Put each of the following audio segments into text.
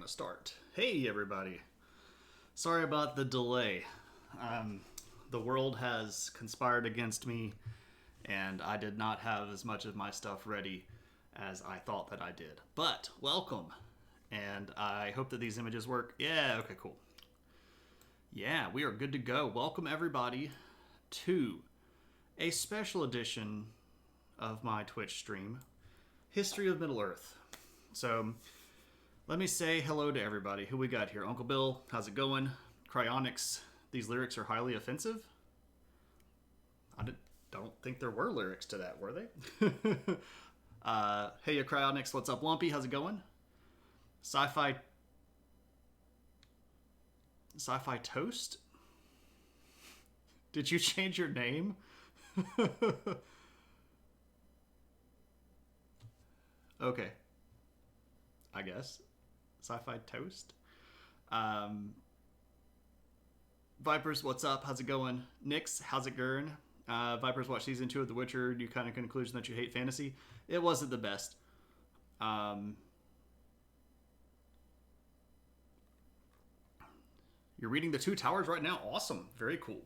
gonna start. Hey everybody. Sorry about the delay. The world has conspired against me, and I did not have as much of my stuff ready as I thought that I did. But welcome, and I hope that these images work. Yeah, okay, cool. Yeah, we are good to go. Welcome everybody to a special edition of my Twitch stream, History of Middle Earth. So, let me say hello to everybody. Who we got here? Uncle Bill, how's it going? Cryonics, these lyrics are highly offensive? Don't think there were lyrics to that, were they? Hey, Cryonics, what's up? Lumpy, how's it going? Sci-Fi Toast? Did you change your name? Okay. I guess. Sci-Fi Toast? Vipers, what's up? How's it going? Nix, how's it going? Vipers watched season 2 of The Witcher. You kind of conclusion that you hate fantasy. It wasn't the best. You're reading The Two Towers right now? Awesome. Very cool.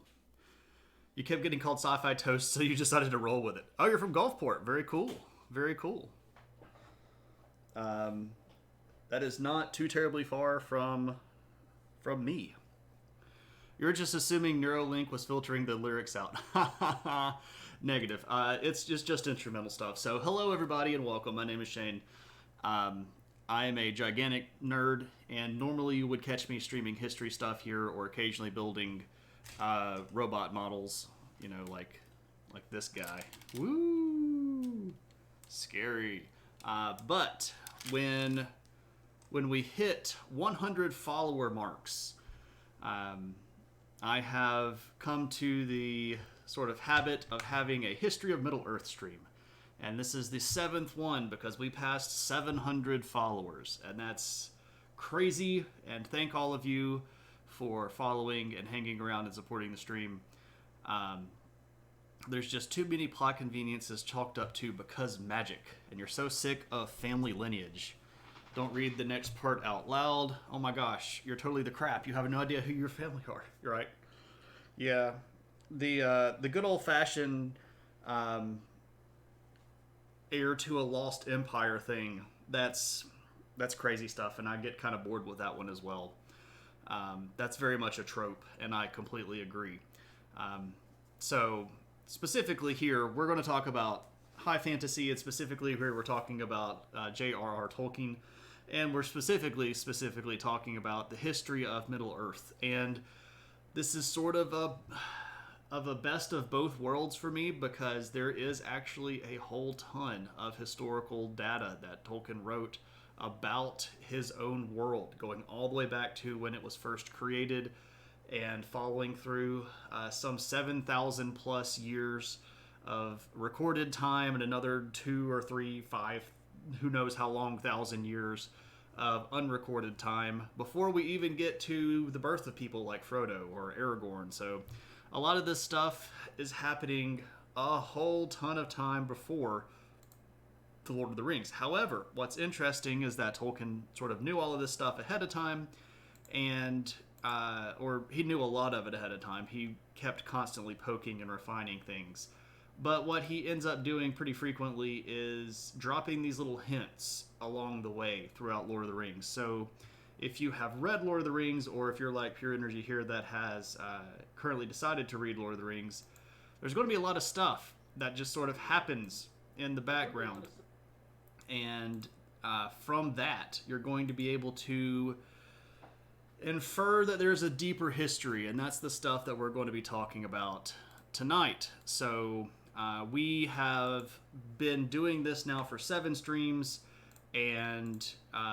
You kept getting called Sci-Fi Toast, so you decided to roll with it. Oh, you're from Gulfport. Very cool. Very cool. That is not too terribly far from me. You're just assuming Neuralink was filtering the lyrics out. Negative. It's just instrumental stuff. So hello everybody and welcome. My name is Shane. I am a gigantic nerd, and normally you would catch me streaming history stuff here or occasionally building robot models, you know, like this guy. Woo! Scary. But when we hit 100 follower marks, I have come to the sort of habit of having a History of Middle Earth stream. And this is the 7th one because we passed 700 followers. And that's crazy. And thank all of you for following and hanging around and supporting the stream. There's just too many plot conveniences chalked up to because magic. And you're so sick of family lineage. Don't read the next part out loud. Oh my gosh, you're totally the crap. You have no idea who your family are. You're right. Yeah, the good old fashioned heir to a lost empire thing. That's crazy stuff, and I get kind of bored with that one as well. That's very much a trope, and I completely agree. So specifically here, we're going to talk about high fantasy, and specifically here we're talking about J.R.R. Tolkien. And we're specifically talking about the history of Middle Earth. And this is sort of a best of both worlds for me because there is actually a whole ton of historical data that Tolkien wrote about his own world, going all the way back to when it was first created and following through some 7,000 plus years of recorded time and another 2 or 3, 5, who knows how long, 1,000 years of unrecorded time before we even get to the birth of people like Frodo or Aragorn. So a lot of this stuff is happening a whole ton of time before The Lord of the Rings. However, what's interesting is that Tolkien sort of knew all of this stuff ahead of time, and or he knew a lot of it ahead of time. He kept constantly poking and refining things. But what he ends up doing pretty frequently is dropping these little hints along the way throughout Lord of the Rings. So if you have read Lord of the Rings, or if you're like Pure Energy here that has currently decided to read Lord of the Rings, there's going to be a lot of stuff that just sort of happens in the background. And from that, you're going to be able to infer that there's a deeper history, and that's the stuff that we're going to be talking about tonight. So we have been doing this now for 7 streams, and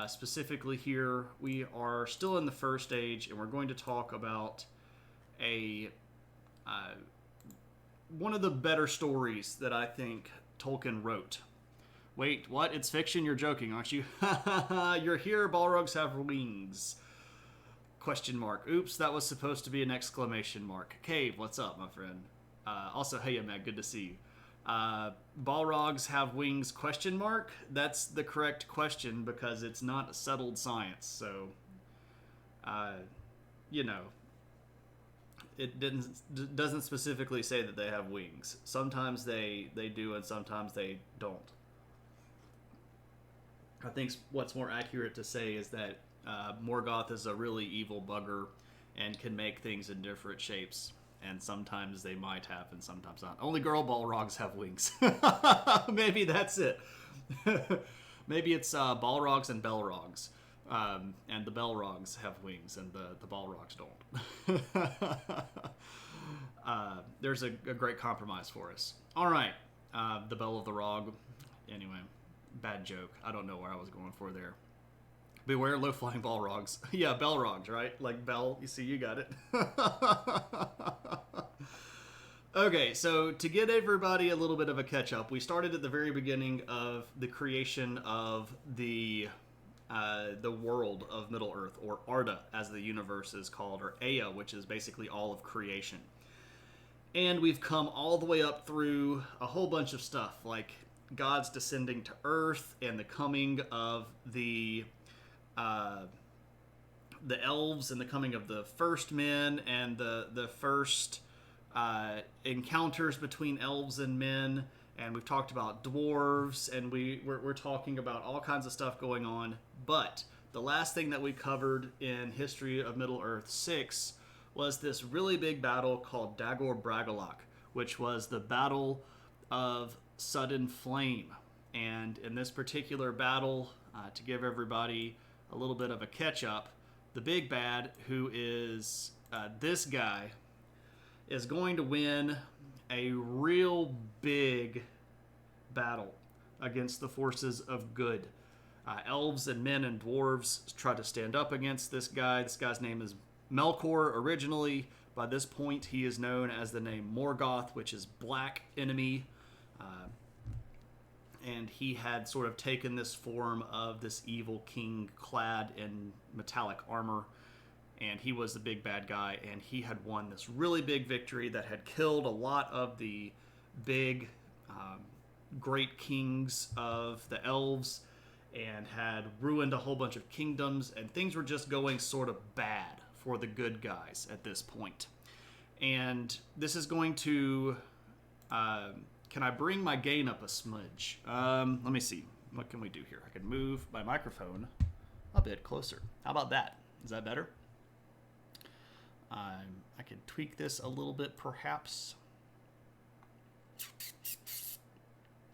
specifically here, we are still in the first stage, and we're going to talk about one of the better stories that I think Tolkien wrote. Wait, what? It's fiction? You're joking, aren't you? You're here, Balrogs have wings. Question mark. Oops, that was supposed to be an exclamation mark. Cave, what's up, my friend? Also, hey, man, good to see you. Balrogs have wings, question mark? That's the correct question because it's not a settled science. So, you know, it doesn't specifically say that they have wings. Sometimes they do and sometimes they don't. I think what's more accurate to say is that Morgoth is a really evil bugger and can make things in different shapes. And sometimes they might have, and sometimes not. Only girl Balrogs have wings. Maybe that's it. Maybe it's Balrogs and Belrogs. And the Belrogs have wings, and the Balrogs don't. There's a great compromise for us. All right. The Bell of the Rog. Anyway, bad joke. I don't know where I was going for there. Beware low-flying Balrogs. Yeah, Belrogs, right? Like Bell. You see, you got it. Okay, so to get everybody a little bit of a catch-up, we started at the very beginning of the creation of the world of Middle-earth, or Arda, as the universe is called, or Ea, which is basically all of creation. And we've come all the way up through a whole bunch of stuff, like gods descending to Earth, and the coming of the elves, and the coming of the first men, and the first encounters between elves and men. And we've talked about dwarves, and we're talking about all kinds of stuff going on. But the last thing that we covered in History of Middle-earth 6 was this really big battle called Dagor Bragollach, which was the Battle of Sudden Flame. And in this particular battle, to give everybody a little bit of a catch-up, the big bad, who is this guy, is going to win a real big battle against the forces of good. Elves and men and dwarves try to stand up against this guy. This guy's name is Melkor originally. By this point, he is known as the name Morgoth, which is black enemy. And he had sort of taken this form of this evil king clad in metallic armor. And he was the big bad guy, and he had won this really big victory that had killed a lot of the big, great kings of the elves, and had ruined a whole bunch of kingdoms, and things were just going sort of bad for the good guys at this point. And this is going to... can I bring my gain up a smidge? Let me see. What can we do here? I can move my microphone a bit closer. How about that? Is that better? I can tweak this a little bit, perhaps.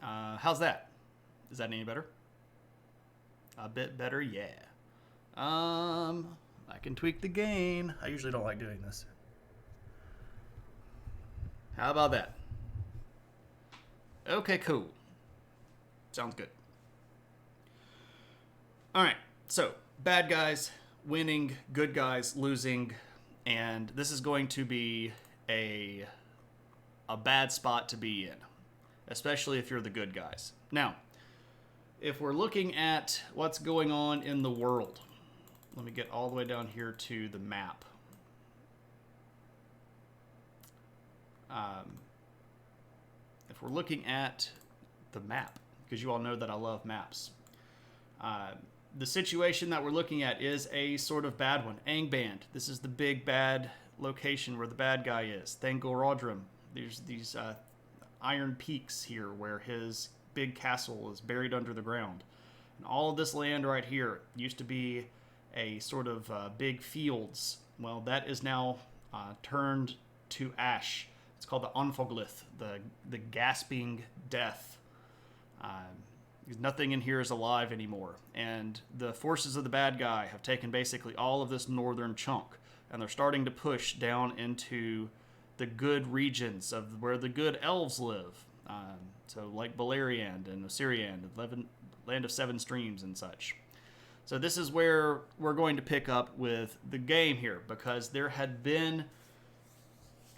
How's that? Is that any better? A bit better, yeah. I can tweak the gain. I usually don't like doing this. How about that? Okay, cool. Sounds good. All right, so bad guys winning, good guys losing. And this is going to be a bad spot to be in, especially if you're the good guys. Now, if we're looking at what's going on in the world, let me get all the way down here to the map. If we're looking at the map, because you all know that I love maps, the situation that we're looking at is a sort of bad one. Angband. This is the big bad location where the bad guy is. Thangorodrim. There's these iron peaks here where his big castle is buried under the ground. And all of this land right here used to be a sort of big fields. Well, that is now turned to ash. It's called the Onfoglith, the gasping death. Nothing in here is alive anymore. And the forces of the bad guy have taken basically all of this northern chunk, and they're starting to push down into the good regions of where the good elves live. So like Beleriand and Osiriand, Land of Seven Streams and such. So this is where we're going to pick up with the game here, because there had been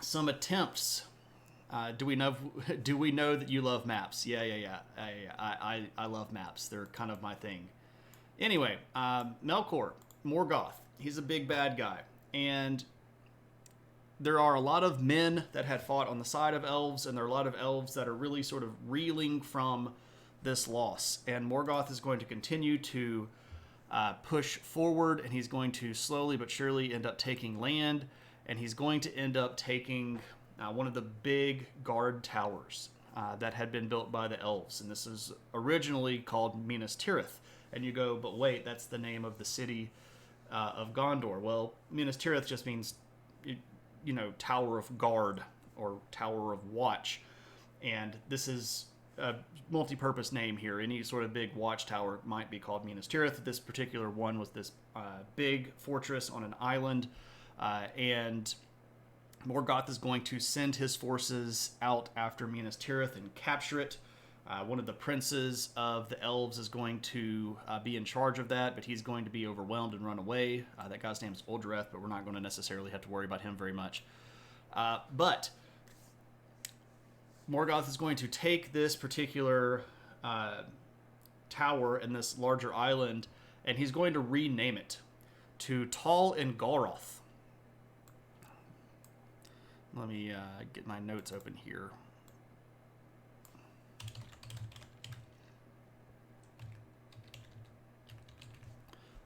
some attempts. Do we know that you love maps? Yeah. I love maps. They're kind of my thing. Anyway, Melkor, Morgoth, he's a big bad guy. And there are a lot of men that had fought on the side of elves, and there are a lot of elves that are really sort of reeling from this loss. And Morgoth is going to continue to push forward, and he's going to slowly but surely end up taking land, and he's going to end up taking one of the big guard towers that had been built by the elves. And this is originally called Minas Tirith. And you go, but wait, that's the name of the city of Gondor. Well, Minas Tirith just means, Tower of Guard or Tower of Watch. And this is a multi-purpose name here. Any sort of big watchtower might be called Minas Tirith. This particular one was this big fortress on an island. And Morgoth is going to send his forces out after Minas Tirith and capture it. One of the princes of the elves is going to be in charge of that, but he's going to be overwhelmed and run away. That guy's name is Uldreth, but we're not going to necessarily have to worry about him very much. But Morgoth is going to take this particular tower and this larger island, and he's going to rename it to Tal and Galroth. Let me get my notes open here.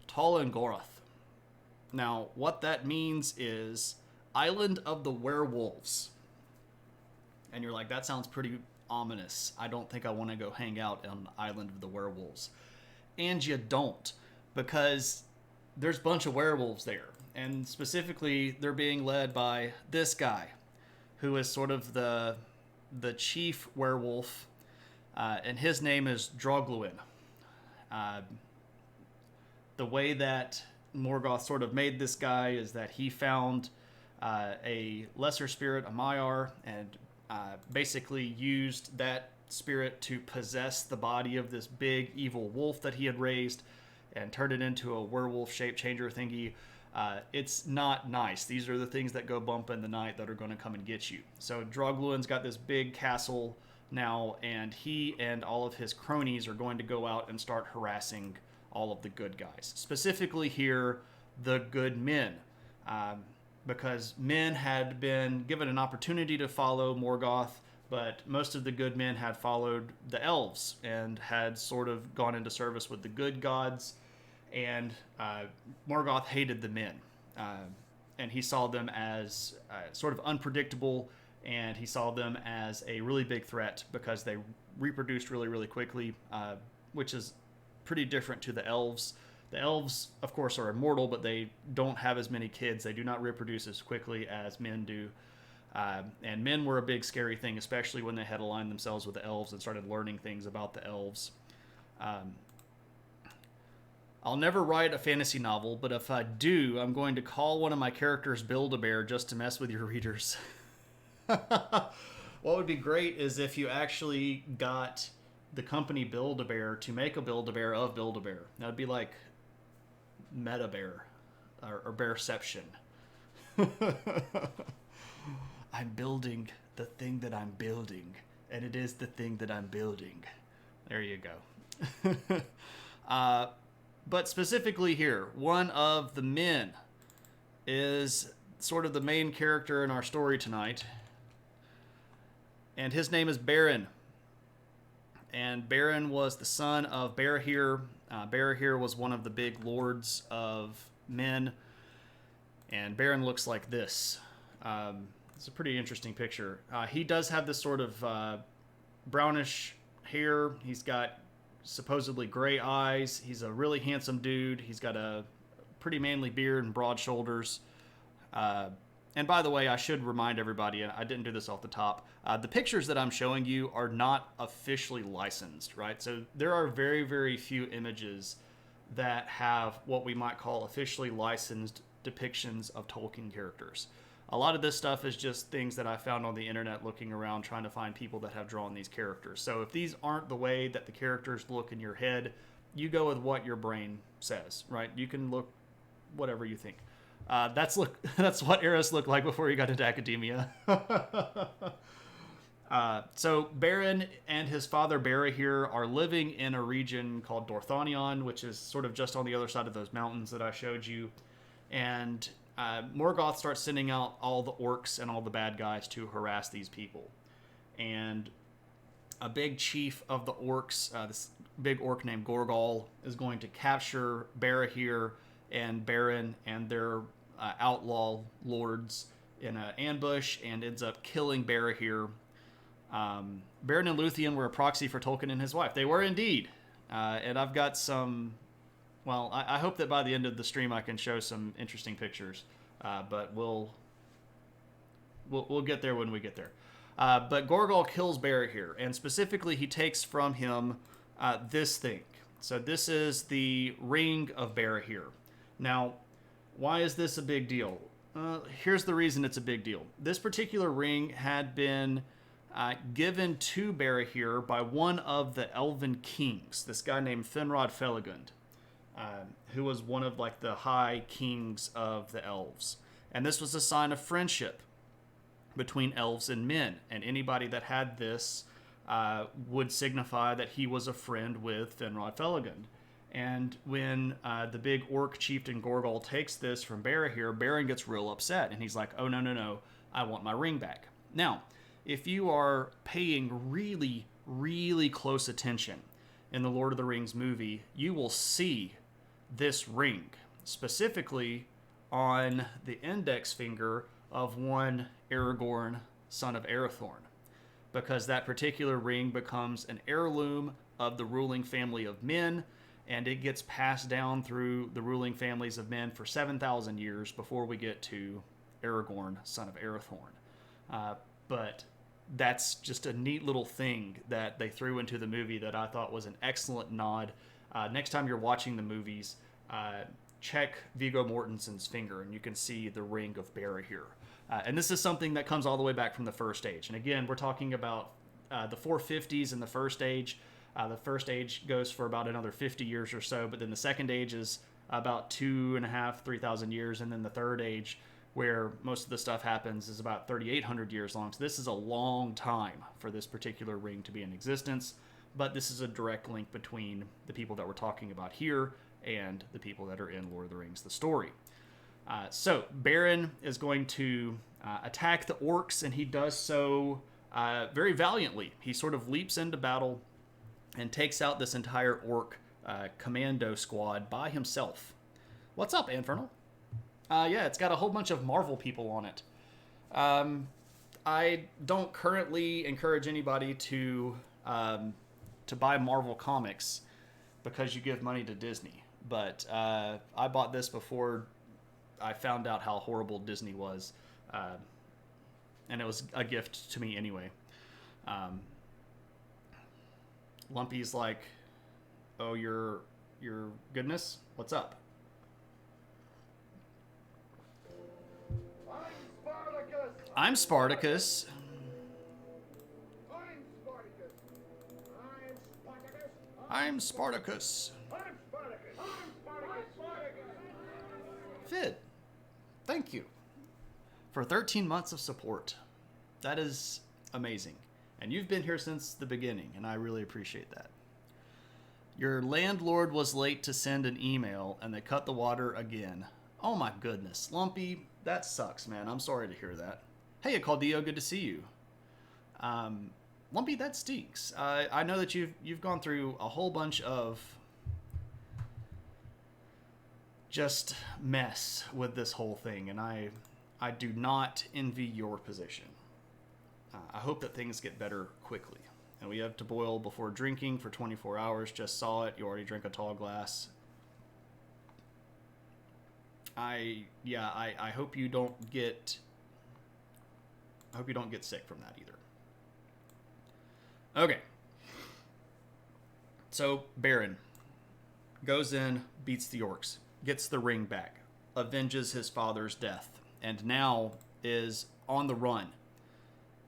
Tal and Galroth. Now, what that means is Island of the Werewolves. And you're like, that sounds pretty ominous. I don't think I want to go hang out on the Island of the Werewolves. And you don't, because there's a bunch of werewolves there. And specifically, they're being led by this guy, who is sort of the chief werewolf, and his name is Drogluin. The way that Morgoth sort of made this guy is that he found a lesser spirit, a Maiar, and basically used that spirit to possess the body of this big evil wolf that he had raised and turned it into a werewolf shape changer thingy. It's not nice. These are the things that go bump in the night that are going to come and get you. So Drogluin's got this big castle now, and he and all of his cronies are going to go out and start harassing all of the good guys. Specifically here, the good men. Because men had been given an opportunity to follow Morgoth, but most of the good men had followed the elves and had sort of gone into service with the good gods. And Morgoth hated the men, and he saw them as sort of unpredictable, and he saw them as a really big threat because they reproduced really, really quickly, which is pretty different to the elves. The elves, of course, are immortal, but they don't have as many kids. They do not reproduce as quickly as men do. And men were a big scary thing, especially when they had aligned themselves with the elves and started learning things about the elves. I'll never write a fantasy novel, but if I do, I'm going to call one of my characters Build-A-Bear just to mess with your readers. What would be great is if you actually got the company Build-A-Bear to make a Build-A-Bear of Build-A-Bear. That would be like Meta-Bear or Bearception. I'm building the thing that I'm building, and it is the thing that I'm building. There you go. But specifically here, one of the men is sort of the main character in our story tonight, and his name is Beren. And Beren was the son of Barahir. Barahir was one of the big lords of men, and Beren looks like this. It's a pretty interesting picture. He does have this sort of brownish hair. He's got supposedly gray eyes. He's a really handsome dude. He's got a pretty manly beard and broad shoulders. And by the way, I should remind everybody, and I didn't do this off the top, the pictures that I'm showing you are not officially licensed, right? So there are very, very few images that have what we might call officially licensed depictions of Tolkien characters. A lot of this stuff is just things that I found on the internet looking around trying to find people that have drawn these characters. So if these aren't the way that the characters look in your head, you go with what your brain says, right? You can look whatever you think. That's what Eris looked like before he got into academia. So Beren and his father Barahir are living in a region called Dorthonion, which is sort of just on the other side of those mountains that I showed you. And Morgoth starts sending out all the orcs and all the bad guys to harass these people. And a big chief of the orcs, this big orc named Gorgol, is going to capture Barahir and Beren and their outlaw lords in an ambush and ends up killing Barahir. Beren and Luthien were a proxy for Tolkien and his wife. They were indeed. And I've got some... Well, I hope that by the end of the stream I can show some interesting pictures. But we'll get there when we get there. But Gorgol kills Barahir, and specifically he takes from him this thing. So this is the Ring of Barahir. Now, why is this a big deal? Here's the reason it's a big deal. This particular ring had been given to Barahir by one of the Elven kings, this guy named Finrod Felagund, who was one of like the high kings of the elves. And this was a sign of friendship between elves and men, and anybody that had this would signify that he was a friend with Finrod Felagund. And when the big orc chieftain Gorgol takes this from Barahir, Beren gets real upset, and he's like, oh, no, I want my ring back. Now, if you are paying really, really close attention in the Lord of the Rings movie, you will see this ring, specifically on the index finger of one Aragorn, son of Arathorn, because that particular ring becomes an heirloom of the ruling family of men, and it gets passed down through the ruling families of men for 7,000 years before we get to Aragorn, son of Arathorn. But that's just a neat little thing that they threw into the movie that I thought was an excellent nod. Next time you're watching the movies, check Viggo Mortensen's finger, and you can see the Ring of Barahir. And this is something that comes all the way back from the First Age. And again, we're talking about the 450s in the First Age. The First Age goes for about another 50 years or so, but then the Second Age is about 2,500, 3,000 years, and then the Third Age, where most of the stuff happens, is about 3,800 years long. So this is a long time for this particular ring to be in existence, but this is a direct link between the people that we're talking about here and the people that are in Lord of the Rings, the story. So Beren is going to attack the orcs, and he does so very valiantly. He sort of leaps into battle and takes out this entire orc commando squad by himself. What's up, Infernal? Yeah, it's got a whole bunch of Marvel people on it. I don't currently encourage anybody to buy Marvel comics because you give money to Disney. But I bought this before I found out how horrible Disney was, and it was a gift to me anyway. Lumpy's like, oh, your goodness, what's up? I'm Spartacus. I'm Spartacus. Fid, thank you for 13 months of support. That is amazing. And you've been here since the beginning, and I really appreciate that. Your landlord was late to send an email, and they cut the water again. Oh my goodness. Lumpy, that sucks, man. I'm sorry to hear that. Hey, Caldillo, good to see you. Lumpy, that stinks. I know that you've gone through a whole bunch of just mess with this whole thing, and I do not envy your position. I hope that things get better quickly. And we have to boil before drinking for 24 hours. Just saw it. You already drank a tall glass. I hope you don't get... I hope you don't get sick from that either. Okay. So, Beren goes in, beats the orcs, gets the ring back, avenges his father's death, and now is on the run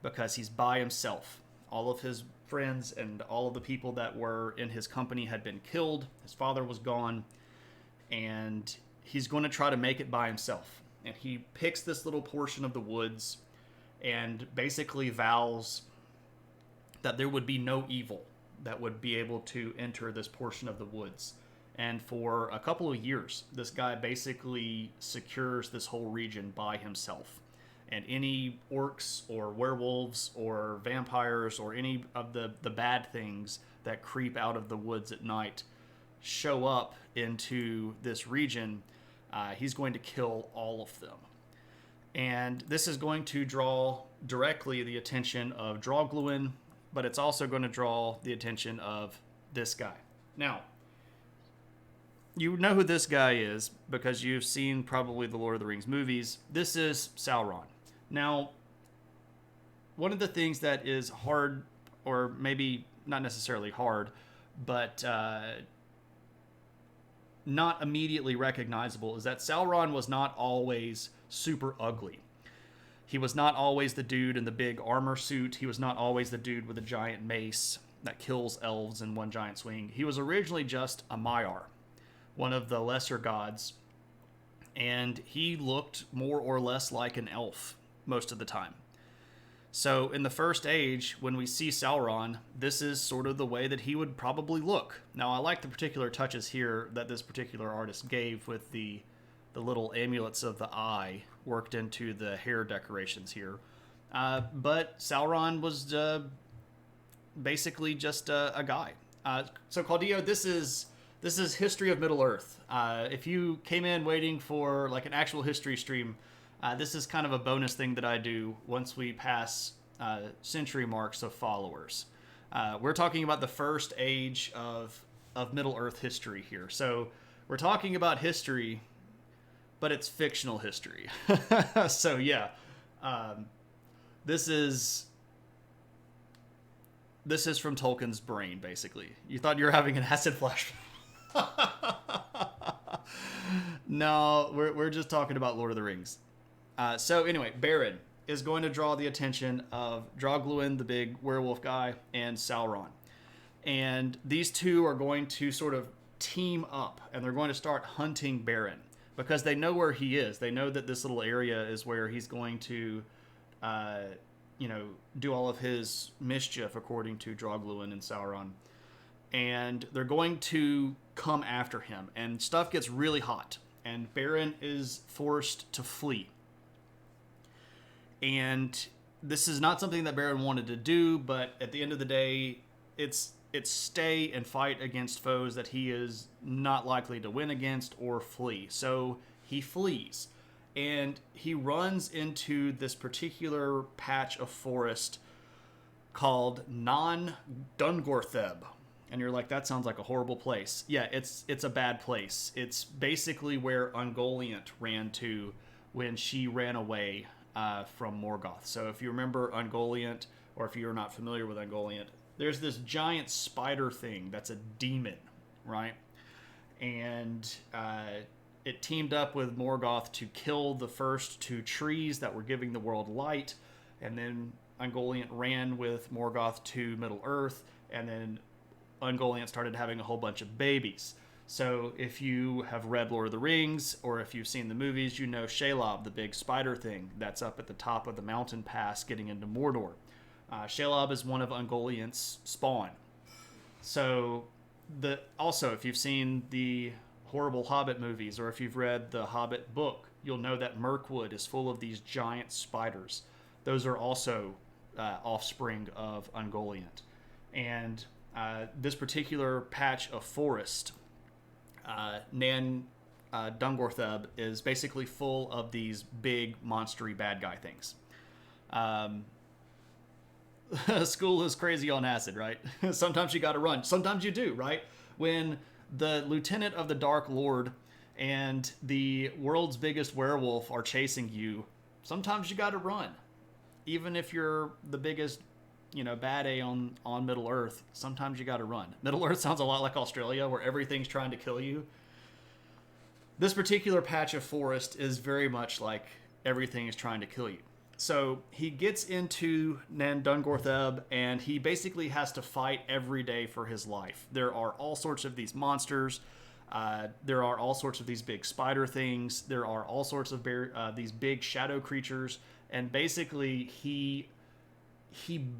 because he's by himself. All of his friends and all of the people that were in his company had been killed. His father was gone, and he's going to try to make it by himself. And he picks this little portion of the woods and basically vows that there would be no evil that would be able to enter this portion of the woods. And for a couple of years, this guy basically secures this whole region by himself. And any orcs or werewolves or vampires or any of the bad things that creep out of the woods at night show up into this region, he's going to kill all of them. And this is going to draw directly the attention of Draugluin, but it's also going to draw the attention of this guy. Now, you know who this guy is because you've seen probably the Lord of the Rings movies. This is Sauron. Now, one of the things that is hard, or maybe not necessarily hard, but not immediately recognizable, is that Sauron was not always super ugly. He was not always the dude in the big armor suit. He was not always the dude with a giant mace that kills elves in one giant swing. He was originally just a Maiar, one of the lesser gods, and he looked more or less like an elf most of the time. So in the First Age, when we see Sauron, this is sort of the way that he would probably look. Now, I like the particular touches here that this particular artist gave with the little amulets of the eye worked into the hair decorations here. But Sauron was basically just a guy. So Claudio, this is History of Middle-earth. If you came in waiting for like an actual history stream, this is kind of a bonus thing that I do once we pass century marks of followers. We're talking about the First Age of Middle-earth history here. So we're talking about history, but it's fictional history. So yeah, this is from Tolkien's brain, basically. You thought you were having an acid flash. No, we're just talking about Lord of the Rings. So anyway, Beren is going to draw the attention of Draugluin, the big werewolf guy, and Sauron. And these two are going to sort of team up, and they're going to start hunting Beren because they know where he is. They know that this little area is where he's going to, do all of his mischief, according to Draugluin and Sauron. And they're going to come after him, and stuff gets really hot, and Beren is forced to flee. And this is not something that Beren wanted to do, but at the end of the day, it's stay and fight against foes that he is not likely to win against or flee. So he flees, and he runs into this particular patch of forest called Non Dungortheb. And you're like, that sounds like a horrible place. Yeah, it's a bad place. It's basically where Ungoliant ran to when she ran away from Morgoth. So if you remember Ungoliant, or if you're not familiar with Ungoliant, there's this giant spider thing that's a demon, right? And it teamed up with Morgoth to kill the first two trees that were giving the world light, and then Ungoliant ran with Morgoth to Middle-earth, and then Ungoliant started having a whole bunch of babies. So if you have read Lord of the Rings, or if you've seen the movies, you know Shelob, the big spider thing that's up at the top of the mountain pass getting into Mordor. Shelob is one of Ungoliant's spawn. So also, if you've seen the horrible Hobbit movies, or if you've read the Hobbit book, you'll know that Mirkwood is full of these giant spiders. Those are also offspring of Ungoliant. And this particular patch of forest, Nan Dungortheb, is basically full of these big, monstery bad guy things. School is crazy on acid, right? Sometimes you gotta run. Sometimes you do, right? When the Lieutenant of the Dark Lord and the world's biggest werewolf are chasing you, sometimes you gotta run. Even if you're the biggest bad A on Middle-earth, sometimes you gotta run. Middle-earth sounds a lot like Australia, where everything's trying to kill you. This particular patch of forest is very much like everything is trying to kill you. So he gets into Nan Dungortheb, and he basically has to fight every day for his life. There are all sorts of these monsters. There are all sorts of these big spider things. There are all sorts of these big shadow creatures. And basically, he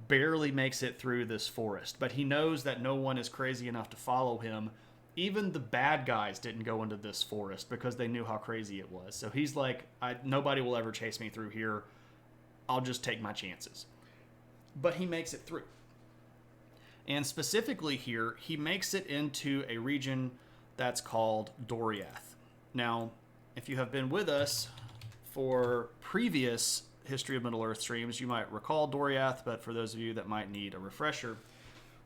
barely makes it through this forest, but he knows that no one is crazy enough to follow him, even the bad guys didn't go into this forest because they knew how crazy it was. So he's like, nobody will ever chase me through here. I'll just take my chances. But he makes it through. And specifically here, he makes it into a region that's called Doriath. Now, if you have been with us for previous History of Middle-earth streams, you might recall Doriath, but for those of you that might need a refresher,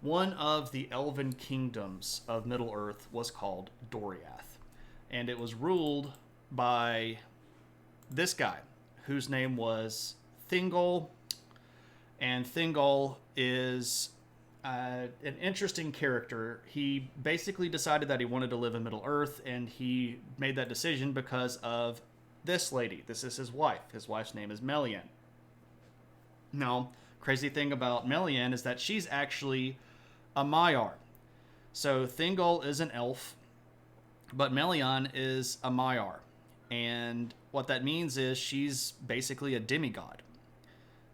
one of the elven kingdoms of Middle-earth was called Doriath. And it was ruled by this guy, whose name was Thingol. And Thingol is an interesting character. He basically decided that he wanted to live in Middle-earth, and he made that decision because of this lady. This is his wife. His wife's name is Melian. Now, crazy thing about Melian is that she's actually a Maiar. So Thingol is an elf, but Melian is a Maiar. And what that means is she's basically a demigod.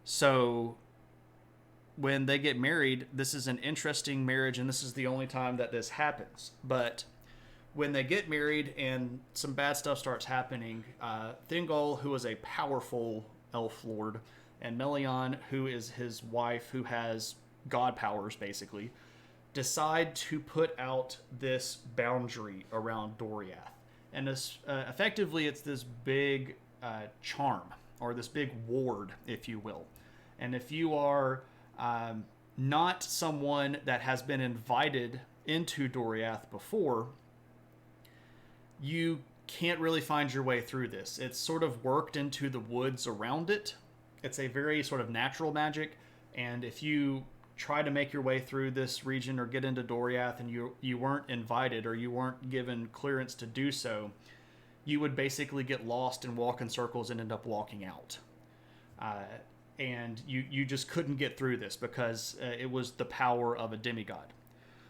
So when they get married, this is an interesting marriage, and this is the only time that this happens. But when they get married and some bad stuff starts happening, Thingol, who is a powerful elf lord, and Melian, who is his wife, who has god powers, basically, decide to put out this boundary around Doriath. And this, effectively, it's this big charm, or this big ward, if you will. And if you are not someone that has been invited into Doriath before, you can't really find your way through this. It's sort of worked into the woods around it. It's a very sort of natural magic, and if you try to make your way through this region or get into Doriath and you weren't invited or you weren't given clearance to do so, you would basically get lost and walk in circles and end up walking out. And you just couldn't get through this because it was the power of a demigod.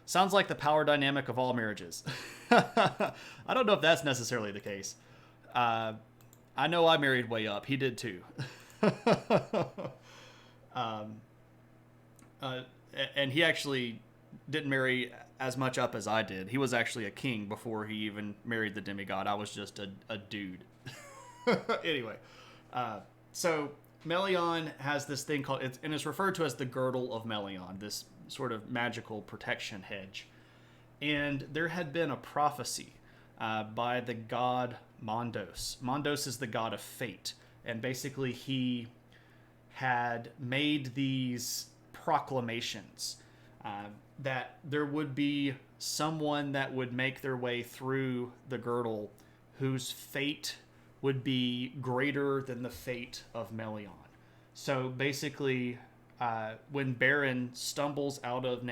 Sounds like the power dynamic of all marriages. I don't know if that's necessarily the case. I know I married way up. He did too. And he actually didn't marry as much up as I did. He was actually a king before he even married the demigod. I was just a dude. Anyway, so Melian has this thing called, and it's referred to as the Girdle of Melian, this sort of magical protection hedge. And there had been a prophecy by the god Mondos. Mondos is the god of fate. And basically he had made these proclamations that there would be someone that would make their way through the girdle whose fate would be greater than the fate of Melian. So basically, when Beren stumbles out of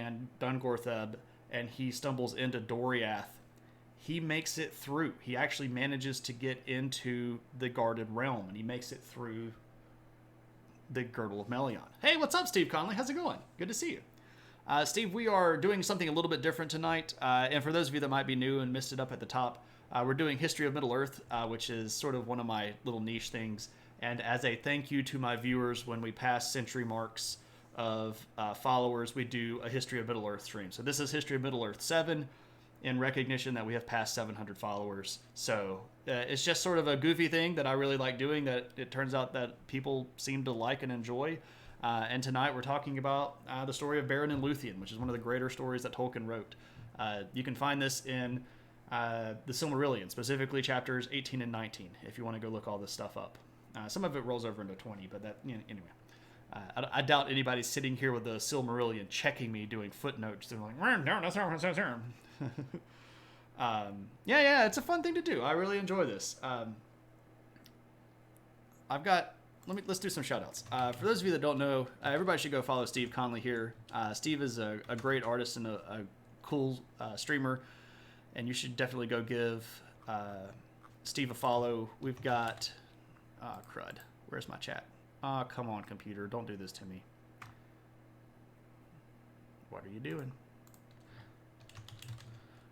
Dungortheb and he stumbles into Doriath, he makes it through. He actually manages to get into the guarded realm, and he makes it through the Girdle of Melian. Hey, what's up, Steve Conley? How's it going? Good to see you. Steve, we are doing something a little bit different tonight. And for those of you that might be new and missed it up at the top, we're doing History of Middle-earth, which is sort of one of my little niche things. And as a thank you to my viewers, when we pass century marks of followers, we do a History of Middle-earth stream. So this is History of Middle-earth 7 in recognition that we have passed 700 followers. So it's just sort of a goofy thing that I really like doing that it turns out that people seem to like and enjoy. And tonight we're talking about the story of Beren and Luthien, which is one of the greater stories that Tolkien wrote. You can find this in the Silmarillion, specifically chapters 18 and 19, if you want to go look all this stuff up. Some of it rolls over into 20, but that, you know, anyway. I doubt anybody's sitting here with the Silmarillion checking me doing footnotes. They're like, no, that's not what it says here. Yeah, it's a fun thing to do. I really enjoy this. Let's do some shout outs. For those of you that don't know, everybody should go follow Steve Conley here. Steve is a great artist and a cool streamer, and you should definitely go give Steve a follow. We've got, crud, where's my chat? Come on, computer, don't do this to me. What are you doing?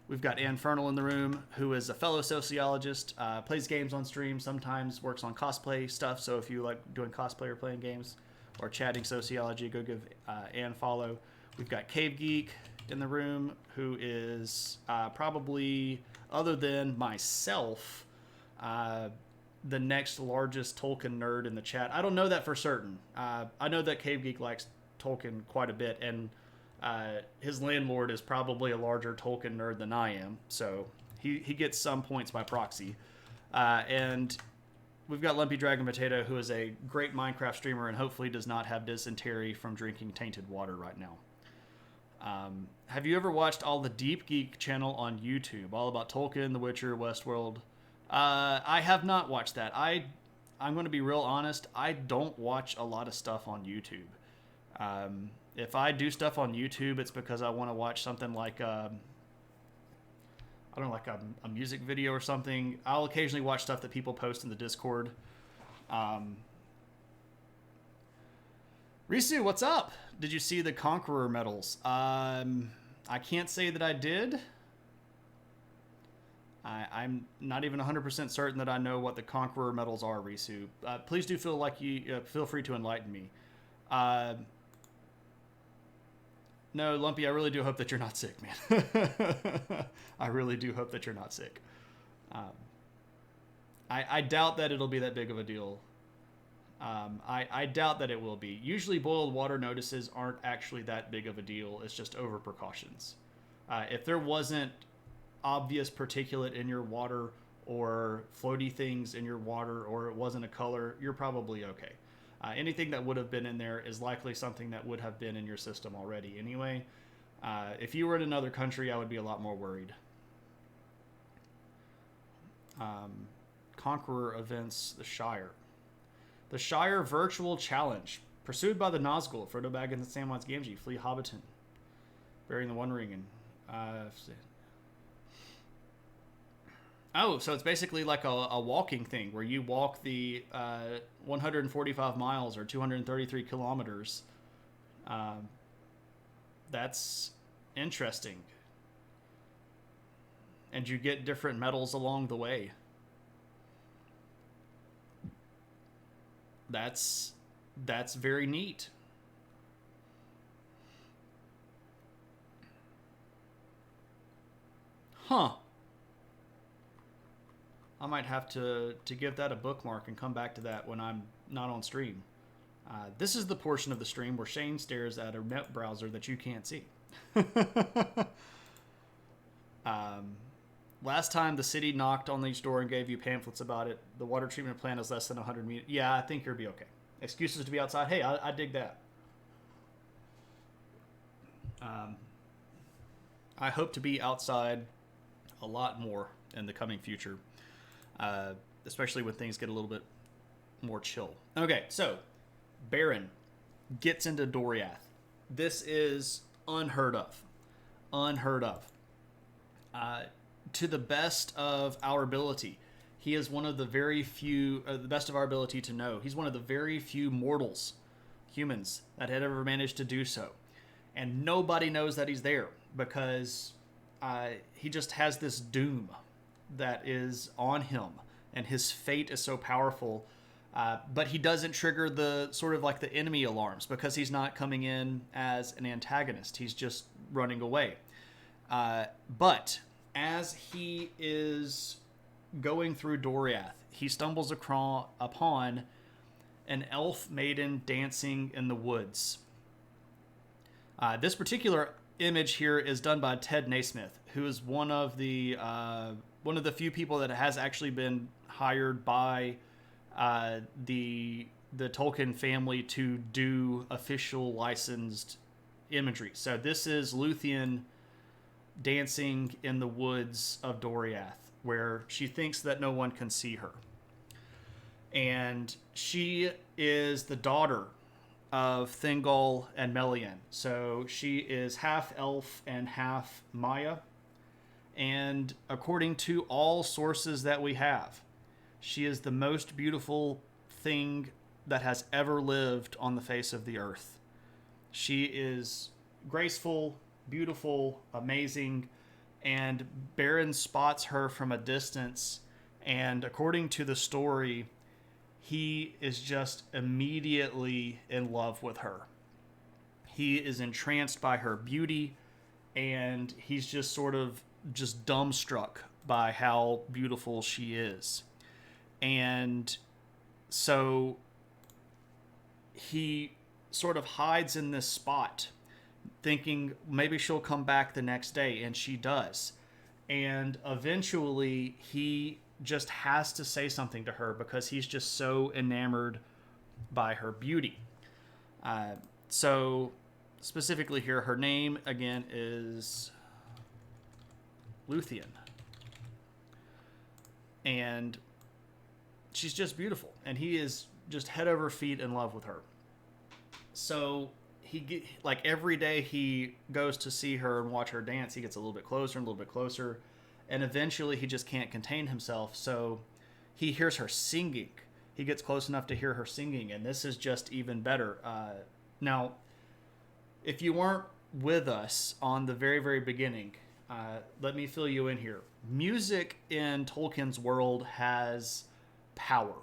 We've got Ann Fernal in the room, who is a fellow sociologist, plays games on stream, sometimes works on cosplay stuff. So if you like doing cosplay or playing games or chatting sociology, go give Ann a follow. We've got Cave Geek, in the room who is probably, other than myself, the next largest Tolkien nerd in the chat. I don't know that for certain. I know that Cave Geek likes Tolkien quite a bit, and his landlord is probably a larger Tolkien nerd than I am, so he gets some points by proxy. And we've got Lumpy Dragon Potato, who is a great Minecraft streamer and hopefully does not have dysentery from drinking tainted water right now. Have you ever watched all the Deep Geek channel on YouTube, all about Tolkien, The Witcher, Westworld? I have not watched that. I'm going to be real honest. I don't watch a lot of stuff on YouTube. If I do stuff on YouTube, it's because I want to watch something like I don't know, like a music video or something. I'll occasionally watch stuff that people post in the Discord. Risu, what's up? Did you see the Conqueror medals? I can't say that I did. I'm not even 100% certain that I know what the Conqueror medals are, Risu. Please do feel free to enlighten me. No, Lumpy, I really do hope that you're not sick, man. I really do hope that you're not sick. I doubt that it'll be that big of a deal. I doubt that it will be. Usually boiled water notices aren't actually that big of a deal. It's just over precautions. If there wasn't obvious particulate in your water or floaty things in your water, or it wasn't a color, you're probably okay. Anything that would have been in there is likely something that would have been in your system already anyway. If you were in another country, I would be a lot more worried. Conqueror events, the Shire. The Shire Virtual Challenge. Pursued by the Nazgul, Frodo Baggins and Samwise Gamgee, flee Hobbiton. Burying the One Ring and... Oh, so it's basically like a walking thing where you walk the 145 miles or 233 kilometers. That's interesting. And you get different medals along the way. That's very neat. Huh. I might have to give that a bookmark and come back to that when I'm not on stream. This is the portion of the stream where Shane stares at a net browser that you can't see. Last time the city knocked on each door and gave you pamphlets about it. The water treatment plant is less than 100 meters. Yeah, I think you'll be okay. Excuses to be outside. Hey, I dig that. I hope to be outside a lot more in the coming future. Especially when things get a little bit more chill. Okay, so Beren gets into Doriath. This is unheard of. Unheard of. To the best of our ability, he is one of the very few, the best of our ability to know, he's one of the very few mortals, humans, that had ever managed to do so. And nobody knows that he's there because he just has this doom that is on him, and his fate is so powerful, but he doesn't trigger the sort of like the enemy alarms because he's not coming in as an antagonist. He's just running away. But as he is going through Doriath, he stumbles upon an elf maiden dancing in the woods. This particular image here is done by Ted Naismith, who is one of the few people that has actually been hired by the Tolkien family to do official licensed imagery. So this is Luthien dancing in the woods of Doriath, where she thinks that no one can see her. And she is the daughter of Thingol and Melian. So she is half elf and half Maya. And according to all sources that we have, she is the most beautiful thing that has ever lived on the face of the earth. She is graceful, beautiful, amazing, and Beren spots her from a distance, and according to the story, he is just immediately in love with her. He is entranced by her beauty, and he's just sort of just dumbstruck by how beautiful she is. And so he sort of hides in this spot thinking maybe she'll come back the next day, and she does. And eventually he just has to say something to her because he's just so enamored by her beauty. So specifically here, her name again is Luthien. And she's just beautiful, and he is just head over feet in love with her. So like every day he goes to see her and watch her dance, he gets a little bit closer and a little bit closer, and eventually he just can't contain himself. So he hears her singing. He gets close enough to hear her singing, and this is just even better. Now, if you weren't with us on the very, very beginning, let me fill you in here. Music in Tolkien's world has power.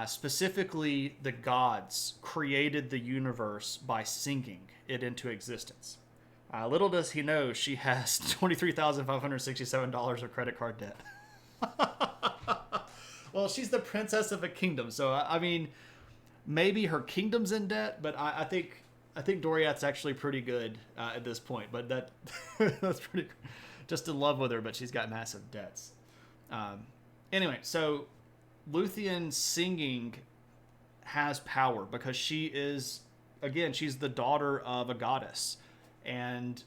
Specifically, the gods created the universe by singing it into existence. Little does he know, she has $23,567 of credit card debt. Well, she's the princess of a kingdom, so I mean, maybe her kingdom's in debt, but I think Doriath's actually pretty good at this point. But that's pretty just in love with her, but she's got massive debts. Anyway, so Luthien singing has power because she is, again, she's the daughter of a goddess, and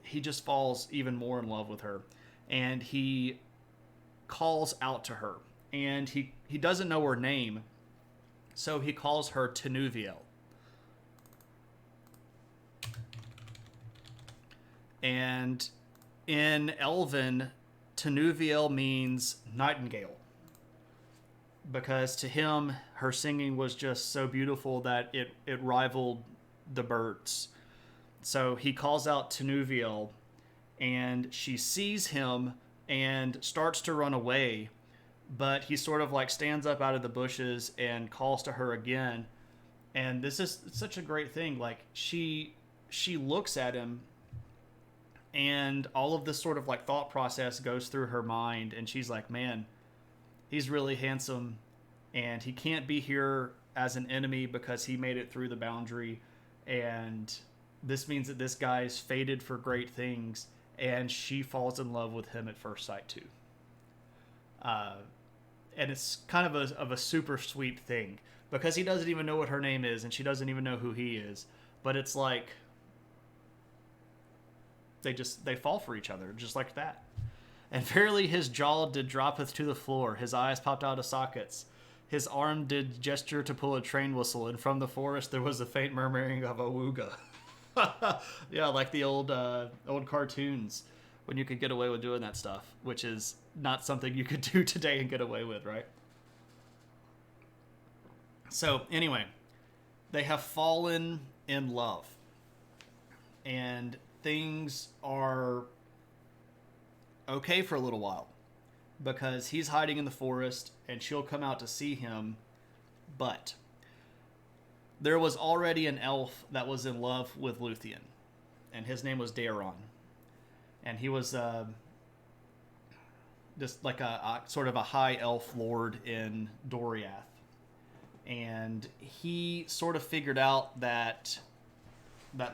he just falls even more in love with her, and he calls out to her, and he doesn't know her name, so he calls her Tinuviel. And in Elven, Tinuviel means nightingale, because to him, her singing was just so beautiful that it rivaled the birds. So he calls out Tinuviel, and she sees him and starts to run away, but he sort of like stands up out of the bushes and calls to her again. And this is such a great thing. Like she looks at him, and all of this sort of like thought process goes through her mind, and she's like, man, he's really handsome, and he can't be here as an enemy because he made it through the boundary, and this means that this guy is fated for great things, and she falls in love with him at first sight too. And it's kind of a super sweet thing because he doesn't even know what her name is, and she doesn't even know who he is, but it's like they fall for each other just like that. And verily his jaw did droppeth to the floor, his eyes popped out of sockets, his arm did gesture to pull a train whistle, and from the forest there was a faint murmuring of a wooga. Yeah, like the old cartoons when you could get away with doing that stuff, which is not something you could do today and get away with, right? So anyway, they have fallen in love, and things are okay for a little while because he's hiding in the forest and she'll come out to see him. But there was already an elf that was in love with Luthien, and his name was Beren, and he was just like a sort of a high elf lord in Doriath, and he sort of figured out that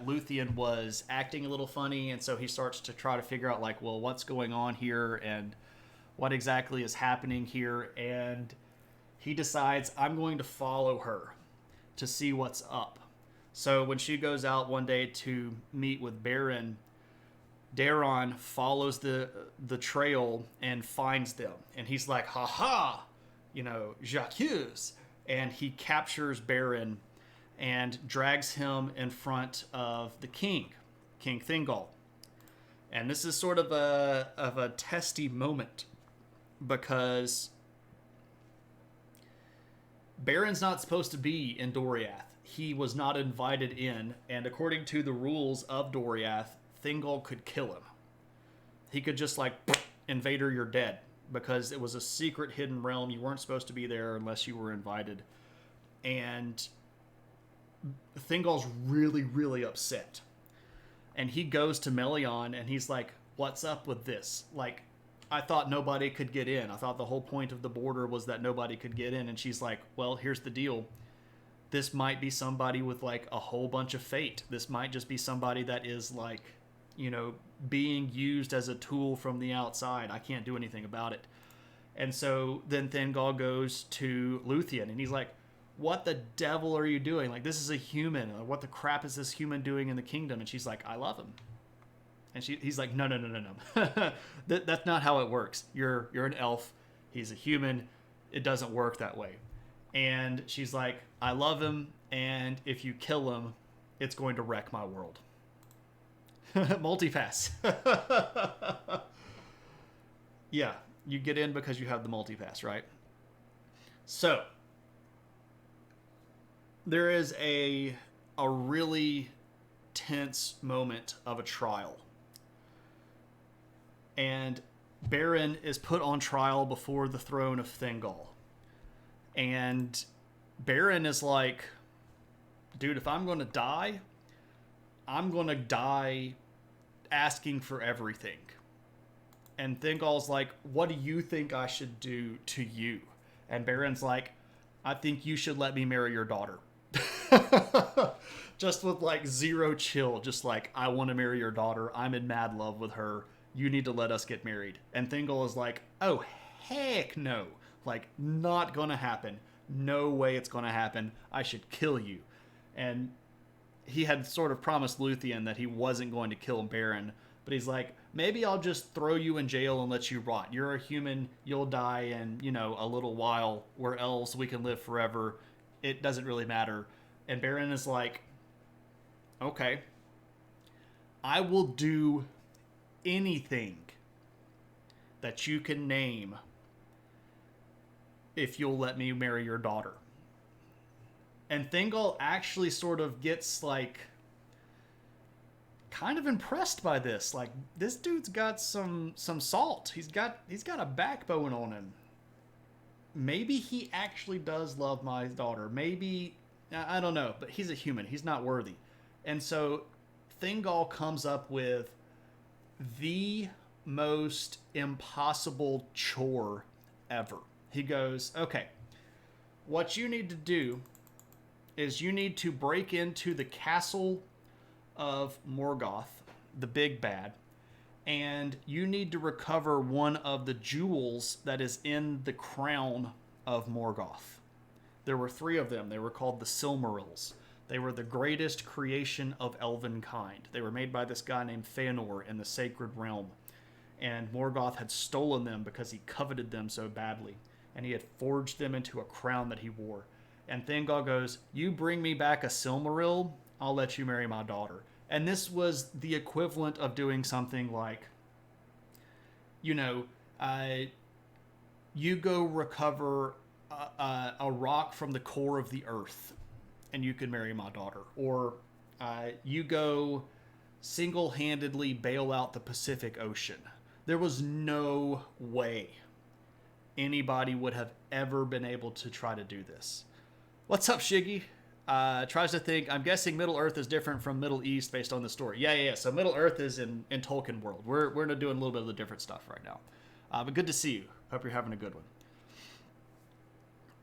Luthien was acting a little funny, and so he starts to try to figure out like, well, what's going on here and what exactly is happening here, and he decides, I'm going to follow her to see what's up. So when she goes out one day to meet with Beren, Daron follows the trail and finds them, and he's like, ha ha, J'accuse, and he captures Beren and drags him in front of the King Thingol. And this is sort of a testy moment because Beren's not supposed to be in Doriath. He was not invited in, and according to the rules of Doriath, Thingol could kill him. He could just like, invader, you're dead, because it was a secret hidden realm. You weren't supposed to be there unless you were invited. And Thingol's really, really upset. And he goes to Melion and he's like, what's up with this? Like, I thought nobody could get in. I thought the whole point of the border was that nobody could get in. And she's like, well, here's the deal. This might be somebody with like a whole bunch of fate. This might just be somebody that is like, being used as a tool from the outside. I can't do anything about it. And so then Thingol goes to Luthien and he's like, what the devil are you doing? Like, this is a human. What the crap is this human doing in the kingdom? And she's like, I love him. And he's like, no. That's not how it works. You're an elf. He's a human. It doesn't work that way. And she's like, I love him. And if you kill him, it's going to wreck my world. Multipass. Yeah, you get in because you have the multipass, right? So there is a really tense moment of a trial. And Beren is put on trial before the throne of Thingol. And Beren is like, dude, if I'm going to die, I'm going to die asking for everything. And Thingol's like, what do you think I should do to you? And Beren's like, I think you should let me marry your daughter. Just with like zero chill. Just like, I want to marry your daughter. I'm in mad love with her. You need to let us get married. And Thingol is like, oh, heck no. Like, not going to happen. No way it's going to happen. I should kill you. And he had sort of promised Luthien that he wasn't going to kill Beren, but he's like, maybe I'll just throw you in jail and let you rot. You're a human, you'll die in, a little while. We're elves, we can live forever. It doesn't really matter. And Beren is like, okay, I will do anything that you can name if you'll let me marry your daughter. And Thingol actually sort of gets like kind of impressed by this. Like, this dude's got some salt. He's got a backbone on him. Maybe he actually does love my daughter. Maybe, I don't know, but he's a human. He's not worthy. And so Thingol comes up with the most impossible chore ever. He goes, okay, what you need to do is you need to break into the castle of Morgoth, the big bad, and you need to recover one of the jewels that is in the crown of Morgoth. There were 3 of them. They were called the Silmarils. They were the greatest creation of elven kind. They were made by this guy named Fëanor in the Sacred Realm. And Morgoth had stolen them because he coveted them so badly. And he had forged them into a crown that he wore. And Thingol goes, you bring me back a Silmaril, I'll let you marry my daughter. And this was the equivalent of doing something like, you go recover a rock from the core of the earth, and you can marry my daughter. Or you go single-handedly bail out the Pacific Ocean. There was no way anybody would have ever been able to try to do this. What's up, Shiggy? Tries to think, I'm guessing Middle Earth is different from Middle East based on the story. Yeah. So Middle Earth is in Tolkien world. We're doing a little bit of the different stuff right now. But good to see you. Hope you're having a good one.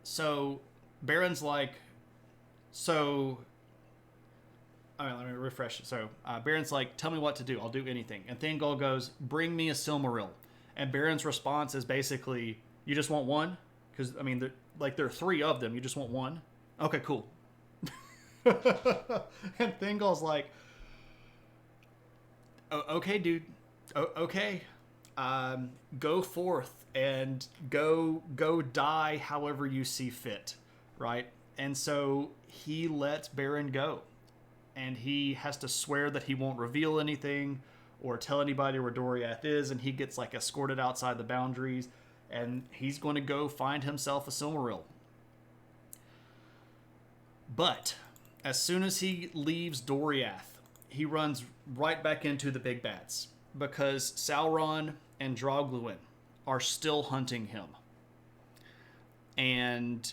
So Beren's like, all right, let me refresh it. So Beren's like, tell me what to do. I'll do anything. And Thingol goes, bring me a Silmaril. And Beren's response is basically, you just want one? Because, I mean, there are 3 of them. You just want one? Okay, cool. And Thingol's like, okay, dude. Okay. Go forth and go die however you see fit, right? And so he lets Beren go. And he has to swear that he won't reveal anything or tell anybody where Doriath is, and he gets like escorted outside the boundaries, and he's going to go find himself a Silmaril. But as soon as he leaves Doriath, he runs right back into the big bats, because Sauron and Draugluin are still hunting him. And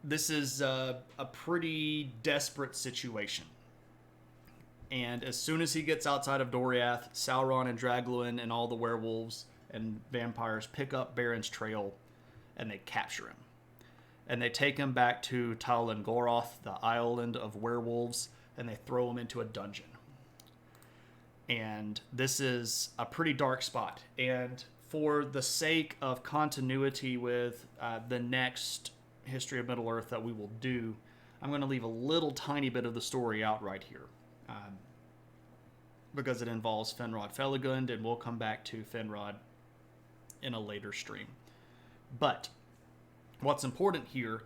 this is a pretty desperate situation. And as soon as he gets outside of Doriath, Sauron and Dragluen and all the werewolves and vampires pick up Beren's trail and they capture him. And they take him back to Tal Ngoroth, the island of werewolves, and they throw him into a dungeon. And this is a pretty dark spot. And for the sake of continuity with the next History of Middle-earth that we will do, I'm going to leave a little tiny bit of the story out right here. Because it involves Finrod Felagund, and we'll come back to Finrod in a later stream. But what's important here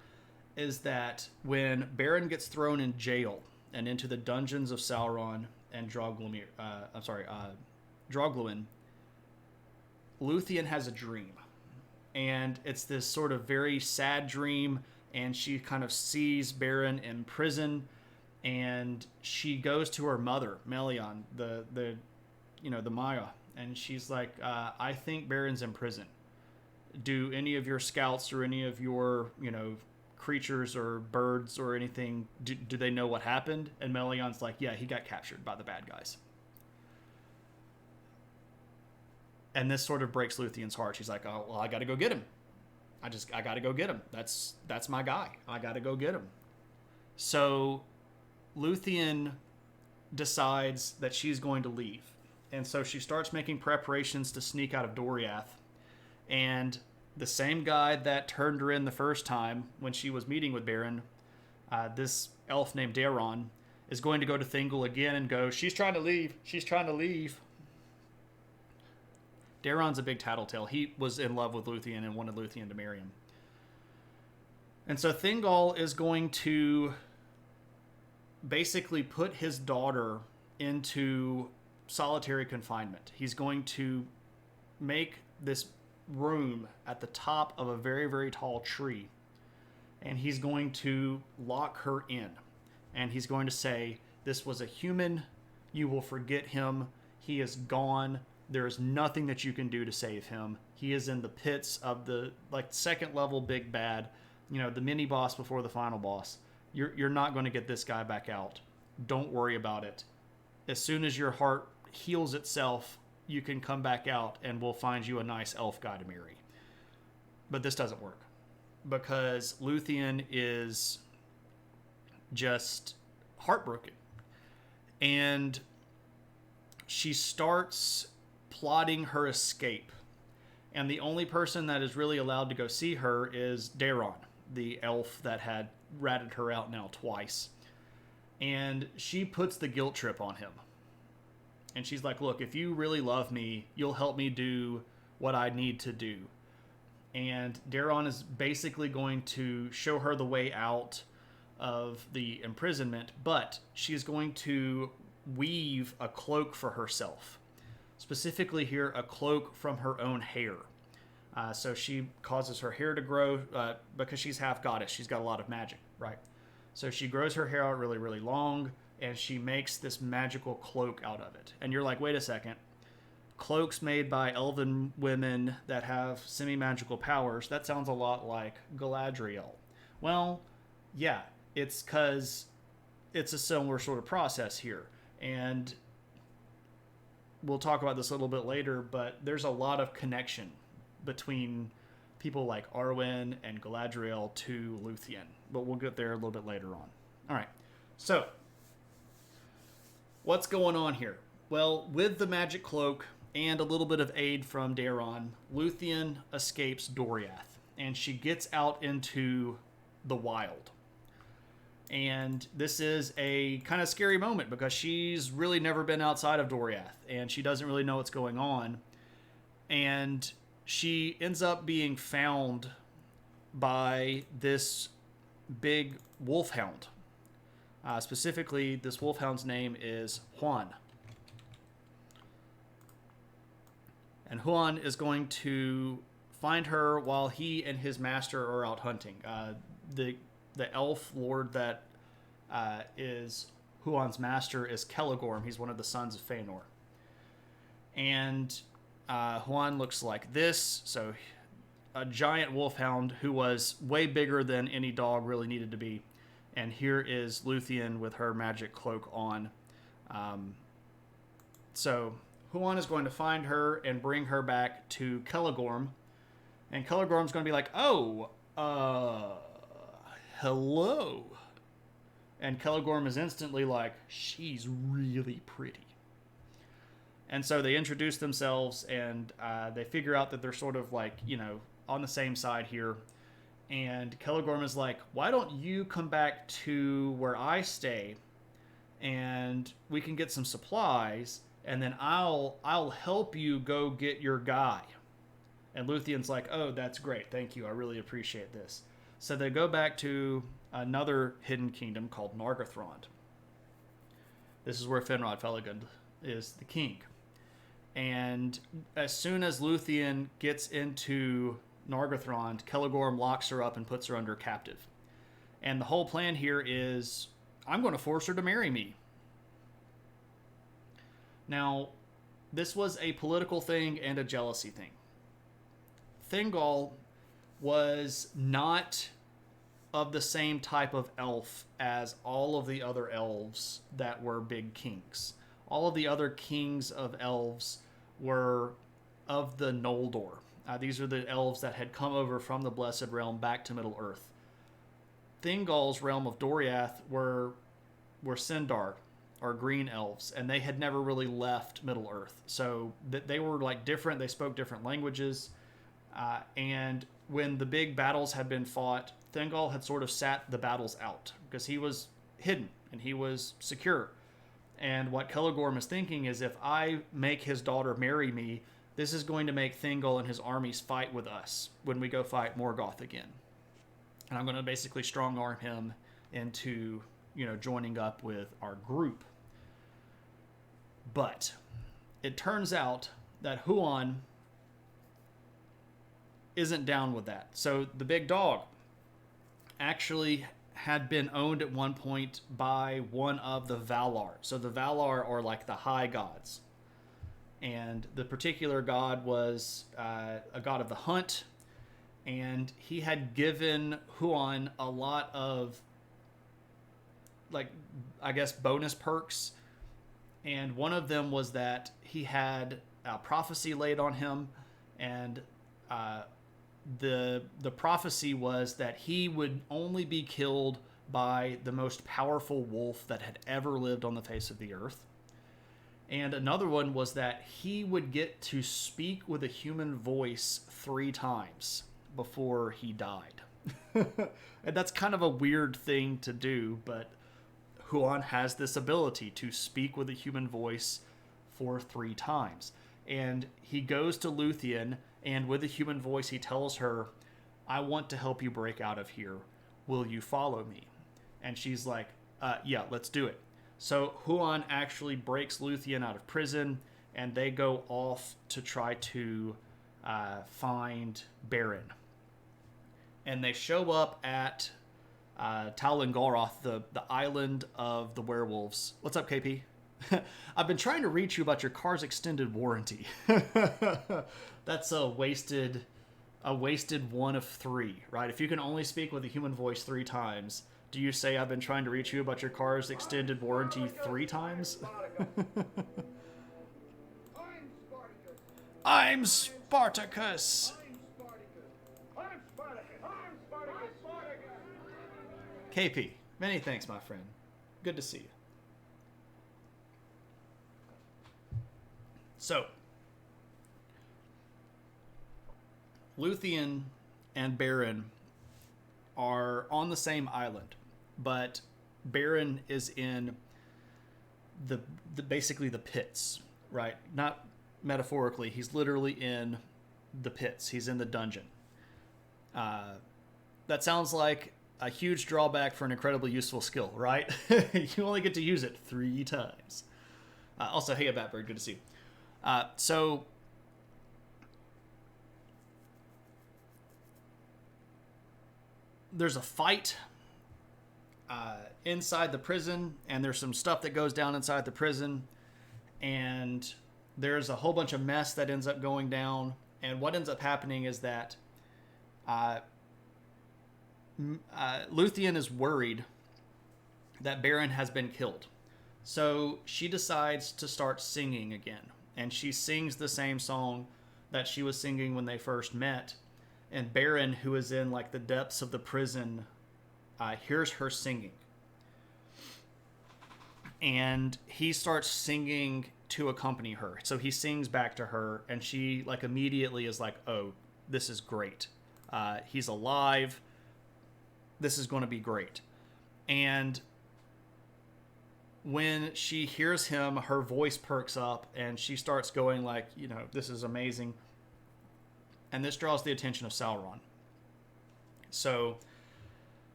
is that when Beren gets thrown in jail and into the dungeons of Sauron and Dragluen, Luthien has a dream. And it's this sort of very sad dream, and she kind of sees Beren in prison, and she goes to her mother, Melian, the Maya, and she's like, I think Beren's in prison. Do any of your scouts or any of your, creatures or birds or anything, do they know what happened? And Melian's like, yeah, he got captured by the bad guys. And this sort of breaks Luthien's heart. She's like, oh, well, I got to go get him. I got to go get him. That's my guy. I got to go get him. So Luthien decides that she's going to leave. And so she starts making preparations to sneak out of Doriath. And the same guy that turned her in the first time when she was meeting with Beren, this elf named Daron, is going to go to Thingol again and go, she's trying to leave. She's trying to leave. Daron's a big tattletale. He was in love with Luthien and wanted Luthien to marry him. And so Thingol is going to basically put his daughter into solitary confinement. He's going to make this room at the top of a very, very tall tree. And he's going to lock her in. And he's going to say, this was a human. You will forget him. He is gone. There is nothing that you can do to save him. He is in the pits of the second level big bad, the mini boss before the final boss. You're not going to get this guy back out. Don't worry about it. As soon as your heart heals itself, you can come back out and we'll find you a nice elf guy to marry. But this doesn't work because Luthien is just heartbroken. And she starts plotting her escape. And the only person that is really allowed to go see her is Daron, the elf that had ratted her out now twice. And she puts the guilt trip on him. And she's like, look, if you really love me, you'll help me do what I need to do. And Daron is basically going to show her the way out of the imprisonment, but she's going to weave a cloak for herself. Specifically here, a cloak from her own hair. So she causes her hair to grow because she's half goddess. She's got a lot of magic, right? So she grows her hair out really, really long, and she makes this magical cloak out of it. And you're like, wait a second. Cloaks made by elven women that have semi-magical powers, that sounds a lot like Galadriel. Well, yeah, it's because it's a similar sort of process here. And we'll talk about this a little bit later, but there's a lot of connection between people like Arwen and Galadriel to Luthien. But we'll get there a little bit later on. All right, so what's going on here? Well, with the magic cloak and a little bit of aid from Daron, Luthien escapes Doriath, and she gets out into the wild. And this is a kind of scary moment because she's really never been outside of Doriath, and she doesn't really know what's going on. And she ends up being found by this big wolfhound. Specifically, this wolfhound's name is Huan. And Huan is going to find her while he and his master are out hunting. The elf lord that is Huan's master is Celegorm. He's one of the sons of Fëanor. And Huan looks like this. So a giant wolfhound who was way bigger than any dog really needed to be. And here is Luthien with her magic cloak on. So Huon is going to find her and bring her back to Celegorm. And Celegorm's going to be like, oh, hello. And Celegorm is instantly like, she's really pretty. And so they introduce themselves, and they figure out that they're sort of like, on the same side here. And Celegorm is like, why don't you come back to where I stay, and we can get some supplies, and then I'll help you go get your guy. And Luthien's like, oh, that's great. Thank you. I really appreciate this. So they go back to another hidden kingdom called Nargothrond. This is where Finrod Felagund is the king. And as soon as Luthien gets into Nargothrond, Celegorm locks her up and puts her under captive. And the whole plan here is, I'm going to force her to marry me. Now, this was a political thing and a jealousy thing. Thingol was not of the same type of elf as all of the other elves that were big kings. All of the other kings of elves were of the Noldor. These are the elves that had come over from the Blessed Realm back to Middle-earth. Thingol's realm of Doriath were Sindar, or green elves, and they had never really left Middle-earth. So they were like different. They spoke different languages. And when the big battles had been fought, Thingol had sort of sat the battles out because he was hidden and he was secure. And what Celegorm is thinking is, if I make his daughter marry me, this is going to make Thingol and his armies fight with us when we go fight Morgoth again. And I'm going to basically strong-arm him into, joining up with our group. But it turns out that Huon isn't down with that. So the big dog actually had been owned at one point by one of the Valar. So the Valar are like the high gods. And the particular god was a god of the hunt. And he had given Huon a lot of, bonus perks. And one of them was that he had a prophecy laid on him. And the prophecy was that he would only be killed by the most powerful wolf that had ever lived on the face of the earth. And another one was that he would get to speak with a human voice 3 times before he died. And that's kind of a weird thing to do, but Huon has this ability to speak with a human voice for 3 times. And he goes to Luthien, and with a human voice, he tells her, I want to help you break out of here. Will you follow me? And she's like, yeah, let's do it. So Huon actually breaks Luthien out of prison, and they go off to try to find Beren. And they show up at Talingoroth, the island of the werewolves. What's up, KP? I've been trying to reach you about your car's extended warranty. That's a wasted 1 of 3, right? If you can only speak with a human voice 3 times, do you say I've been trying to reach you about your car's extended warranty 3 times? I'm Spartacus. KP, many thanks, my friend. Good to see you. So, Luthien and Beren are on the same island, but Beren is in the basically the pits, right? Not metaphorically, he's literally in the pits. He's in the dungeon. That sounds like a huge drawback for an incredibly useful skill, right? You only get to use it 3 times. Also, hey, Batbird, good to see you. So there's a fight inside the prison, and there's some stuff that goes down inside the prison, and there's a whole bunch of mess that ends up going down. And what ends up happening is that Luthien is worried that Beren has been killed. So she decides to start singing again. And she sings the same song that she was singing when they first met. And Beren, who is in like the depths of the prison, hears her singing. And he starts singing to accompany her. So he sings back to her, and she like immediately is like, oh, this is great. He's alive. This is going to be great. And when she hears him, her voice perks up and she starts going like, this is amazing. And this draws the attention of Sauron. So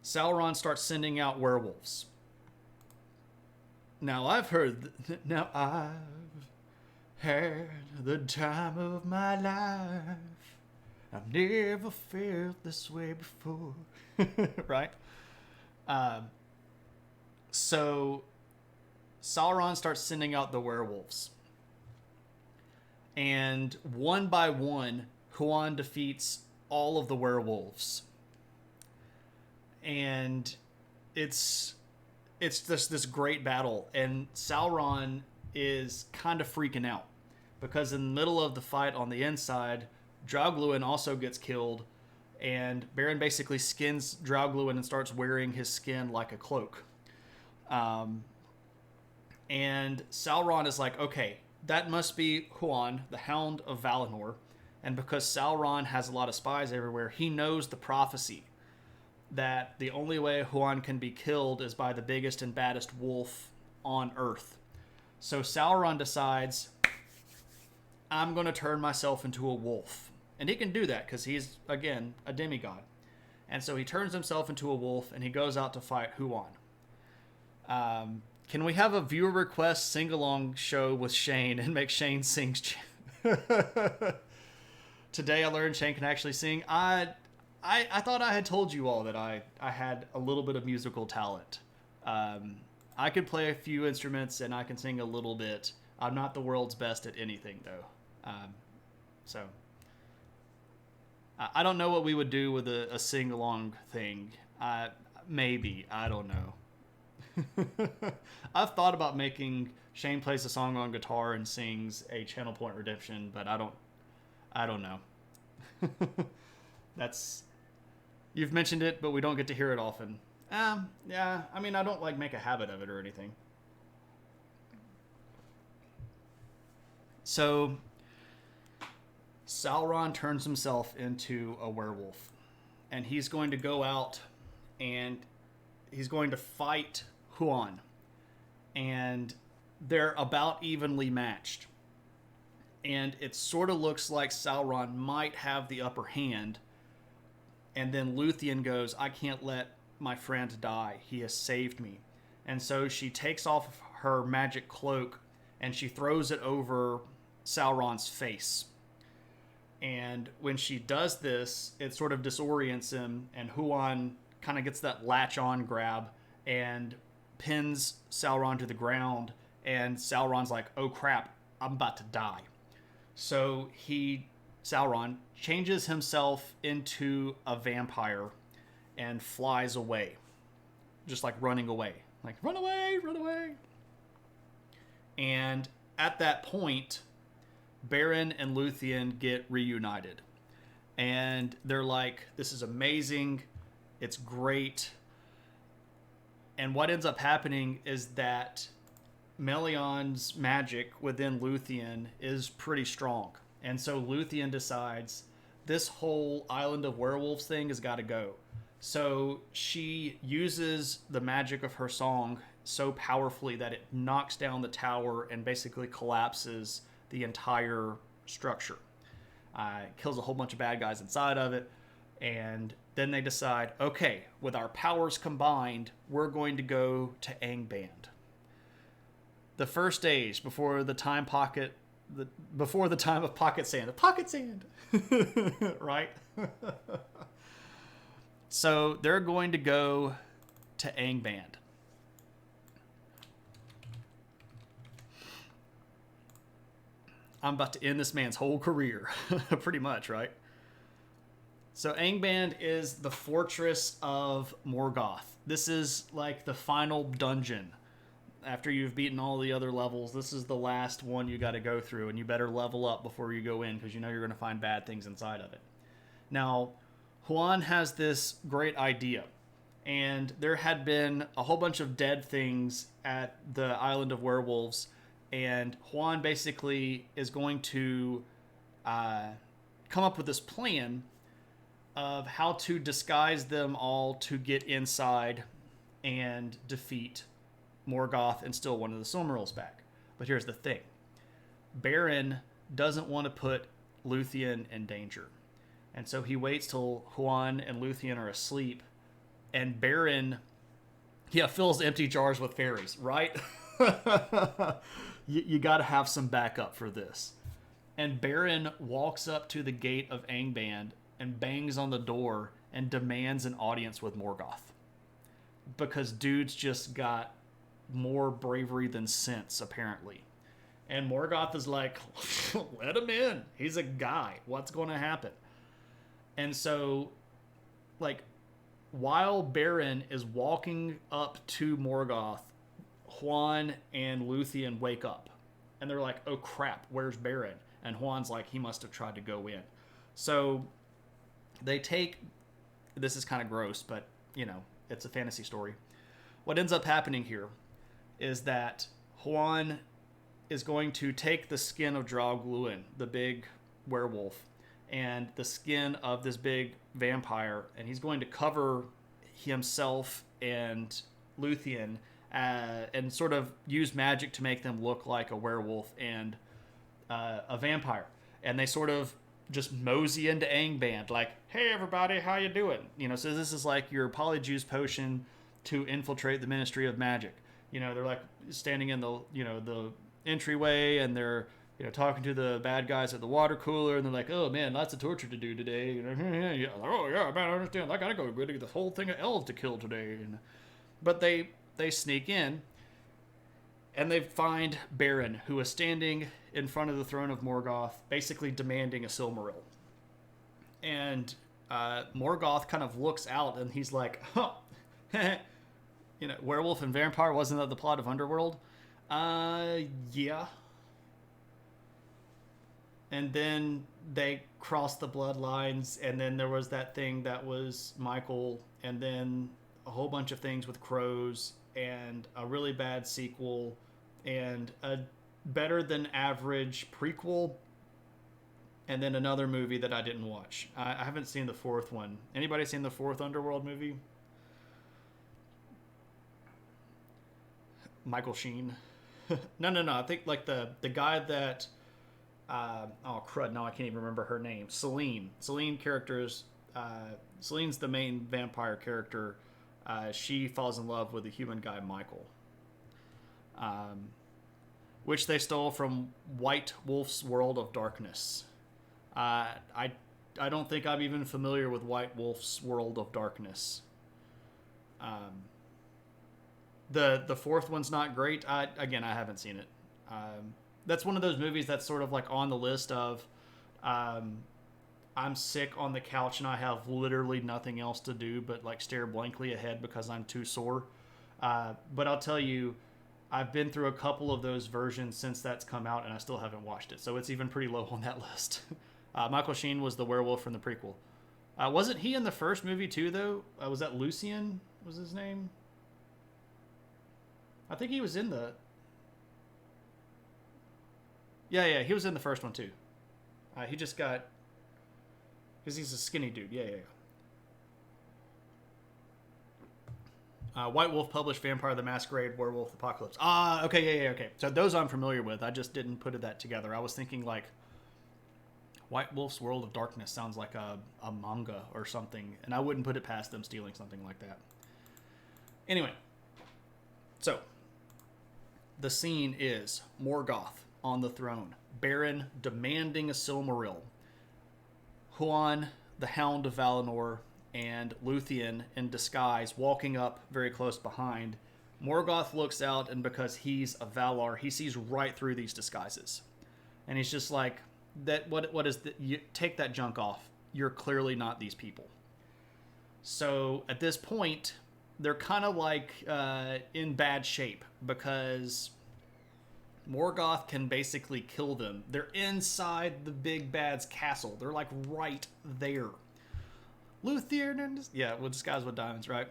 Sauron starts sending out werewolves. Now I've had the time of my life. I've never felt this way before. Right? So Sauron starts sending out the werewolves. And one by one, Huan defeats all of the werewolves. And it's just this great battle. And Sauron is kind of freaking out. Because in the middle of the fight on the inside, Draugluin also gets killed. And Beren basically skins Draugluin and starts wearing his skin like a cloak. And Sauron is like, okay, that must be Huan, the Hound of Valinor. And because Sauron has a lot of spies everywhere, he knows the prophecy that the only way Huan can be killed is by the biggest and baddest wolf on Earth. So Sauron decides, I'm going to turn myself into a wolf. And he can do that because he's, again, a demigod. And so he turns himself into a wolf and he goes out to fight Huan. Can we have a viewer request sing-along show with Shane and make Shane sing? Today I learned Shane can actually sing. I thought I had told you all that I had a little bit of musical talent. I could play a few instruments and I can sing a little bit. I'm not the world's best at anything, though. So I don't know what we would do with a sing-along thing. Maybe. I don't know. I've thought about making Shane plays a song on guitar and sings a Channel Point Redemption, but I don't know. You've mentioned it, but we don't get to hear it often. Yeah, I mean, I don't like make a habit of it or anything. So Sauron turns himself into a werewolf, and he's going to go out and he's going to fight Huan, and they're about evenly matched. And it sort of looks like Sauron might have the upper hand. And then Luthien goes, I can't let my friend die. He has saved me. And so she takes off her magic cloak and she throws it over Sauron's face. And when she does this, it sort of disorients him, and Huan kind of gets that latch-on grab and pins Sauron to the ground, and Sauron's like, oh crap, I'm about to die. So Sauron changes himself into a vampire and flies away. Just like running away. Like, run away, run away. And at that point, Beren and Luthien get reunited. And they're like, this is amazing. It's great. And what ends up happening is that Melion's magic within Luthien is pretty strong. And so Luthien decides this whole Island of Werewolves thing has got to go. So she uses the magic of her song so powerfully that it knocks down the tower and basically collapses the entire structure. Kills a whole bunch of bad guys inside of it. And then they decide, okay, with our powers combined, we're going to go to Angband. The first age before the time of pocket sand. Pocket sand! Right? So they're going to go to Angband. I'm about to end this man's whole career. Pretty much, right? So Angband is the fortress of Morgoth. This is like the final dungeon. after you've beaten all the other levels, this is the last one you got to go through, and you better level up before you go in because you know you're going to find bad things inside of it. Now, Juan has this great idea, and there had been a whole bunch of dead things at the Island of Werewolves, and Juan basically is going to come up with this plan of how to disguise them all to get inside and defeat Morgoth and steal one of the Silmarils back. But here's the thing. Beren doesn't want to put Luthien in danger. And so he waits till Juan and Luthien are asleep, and Beren, fills empty jars with fairies, right? you got to have some backup for this. And Beren walks up to the gate of Angband and bangs on the door and demands an audience with Morgoth. Because dude's just got more bravery than sense, apparently. And Morgoth is like, let him in. He's a guy. What's going to happen? And so, like, while Beren is walking up to Morgoth, Juan and Luthien wake up. And they're like, oh crap, where's Beren? And Juan's like, he must have tried to go in. So they take, this is kind of gross, but, it's a fantasy story. What ends up happening here is that Juan is going to take the skin of Draugluin, the big werewolf, and the skin of this big vampire, and he's going to cover himself and Luthien and sort of use magic to make them look like a werewolf and a vampire. And they sort of just mosey into Angband, like, hey everybody, how you doing? So this is like your polyjuice potion to infiltrate the Ministry of Magic. They're like standing in the the entryway, and they're talking to the bad guys at the water cooler, and they're like, oh man, lots of torture to do today. Oh yeah, man, I understand. I gotta go get this whole thing of elves to kill today. But they sneak in, and they find Beren, who is standing in front of the throne of Morgoth, basically demanding a Silmaril. And Morgoth kind of looks out, and he's like, huh, werewolf and vampire, wasn't that the plot of Underworld? Yeah. And then they crossed the bloodlines, and then there was that thing that was Michael, and then a whole bunch of things with crows, and a really bad sequel, and a better than average prequel, and then another movie that I didn't watch. I haven't seen the fourth one. Anybody seen the fourth Underworld movie? Michael Sheen. No. I think like the guy that oh crud, now I can't even remember her name. Celine characters. Celine's the main vampire character. She falls in love with the human guy Michael, which they stole from White Wolf's World of Darkness. I don't think I'm even familiar with White Wolf's World of Darkness. The fourth one's not great. I haven't seen it. That's one of those movies that's sort of like on the list of I'm sick on the couch and I have literally nothing else to do but like stare blankly ahead because I'm too sore. But I'll tell you, I've been through a couple of those versions since that's come out, and I still haven't watched it. So it's even pretty low on that list. Michael Sheen was the werewolf from the prequel. Wasn't he in the first movie too, though? Was that Luthien was his name? I think he was in the... Yeah, he was in the first one too. He just got... Because he's a skinny dude. Yeah. White Wolf published Vampire the Masquerade, Werewolf Apocalypse. Okay, okay. So those I'm familiar with. I just didn't put that together. I was thinking like White Wolf's World of Darkness sounds like a manga or something, and I wouldn't put it past them stealing something like that. Anyway, so the scene is Morgoth on the throne, Beren demanding a Silmaril, Huan, the Hound of Valinor, and Luthien in disguise walking up very close behind. Morgoth looks out, and because he's a Valar, he sees right through these disguises. And he's just like, what is that? You take that junk off. You're clearly not these people. So at this point, they're kind of like in bad shape because Morgoth can basically kill them. They're inside the big bad's castle. They're like right there. Luthien and we'll disguise with diamonds, right?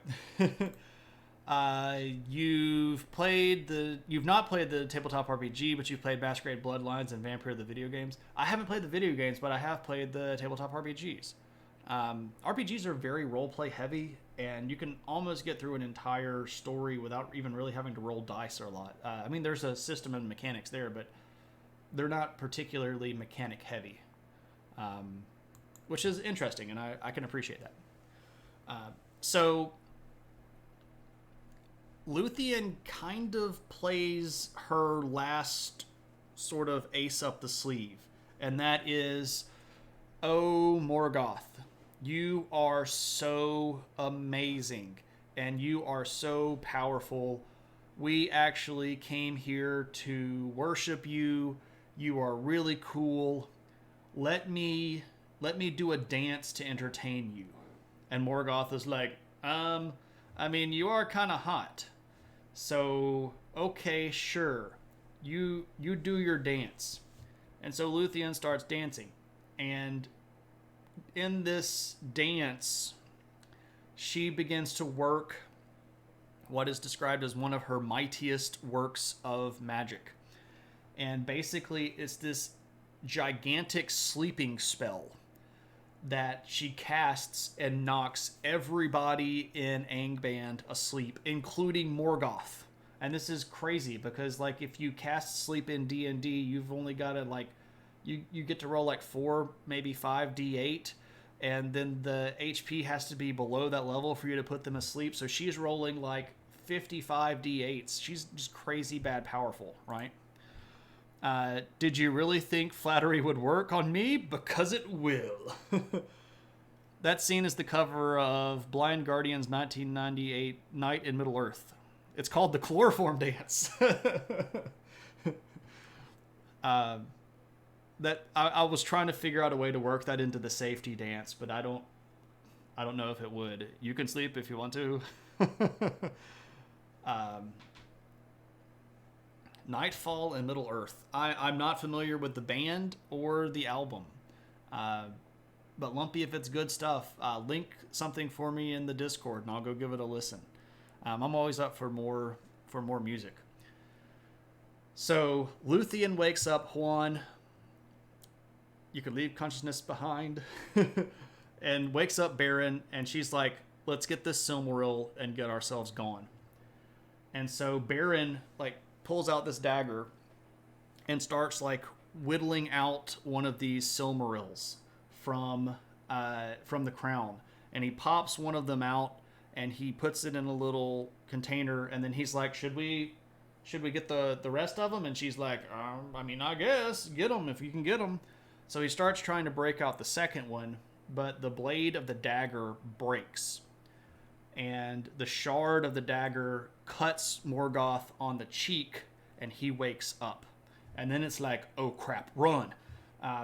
You've not played the tabletop RPG, but you've played Masquerade Bloodlines and Vampire the video games. I haven't played the video games, but I have played the tabletop RPGs. RPGs are very roleplay heavy, and you can almost get through an entire story without even really having to roll dice a lot. I mean, there's a system and mechanics there, but they're not particularly mechanic heavy, which is interesting, and I can appreciate that. So Luthien kind of plays her last sort of ace up the sleeve, and that is, oh, Morgoth, you are so amazing, and you are so powerful. We actually came here to worship you. You are really cool. Let me do a dance to entertain you. And Morgoth is like, I mean, you are kind of hot. So, okay, sure. You do your dance. And so Luthien starts dancing. And in this dance, she begins to work what is described as one of her mightiest works of magic. And basically, it's this gigantic sleeping spell that she casts and knocks everybody in Angband asleep, including Morgoth. And this is crazy because, like, if you cast sleep in D&D, you've only got to, like, you get to roll like 4, maybe 5 D8, and then the HP has to be below that level for you to put them asleep. So she's rolling like 55 D8s. She's just crazy bad powerful, right? Did you really think flattery would work on me? Because it will. That scene is the cover of Blind Guardian's 1998 Night in Middle-earth. It's called the Chloroform Dance. That I was trying to figure out a way to work that into the safety dance, but I don't know if it would. You can sleep if you want to. Nightfall and Middle-earth. I'm not familiar with the band or the album, but Lumpy, if it's good stuff, link something for me in the Discord, and I'll go give it a listen. I'm always up for more music. So Luthien wakes up Juan. You could leave consciousness behind, and wakes up Beren, and she's like, let's get this Silmaril and get ourselves gone. And so Beren, like, pulls out this dagger and starts, like, whittling out one of these Silmarils from the crown. And he pops one of them out, and he puts it in a little container, and then he's like, should we get the rest of them? And she's like, I mean, I guess, get them if you can get them. So he starts trying to break out the second one, but the blade of the dagger breaks. And the shard of the dagger cuts Morgoth on the cheek, and he wakes up. And then it's like, oh crap, run.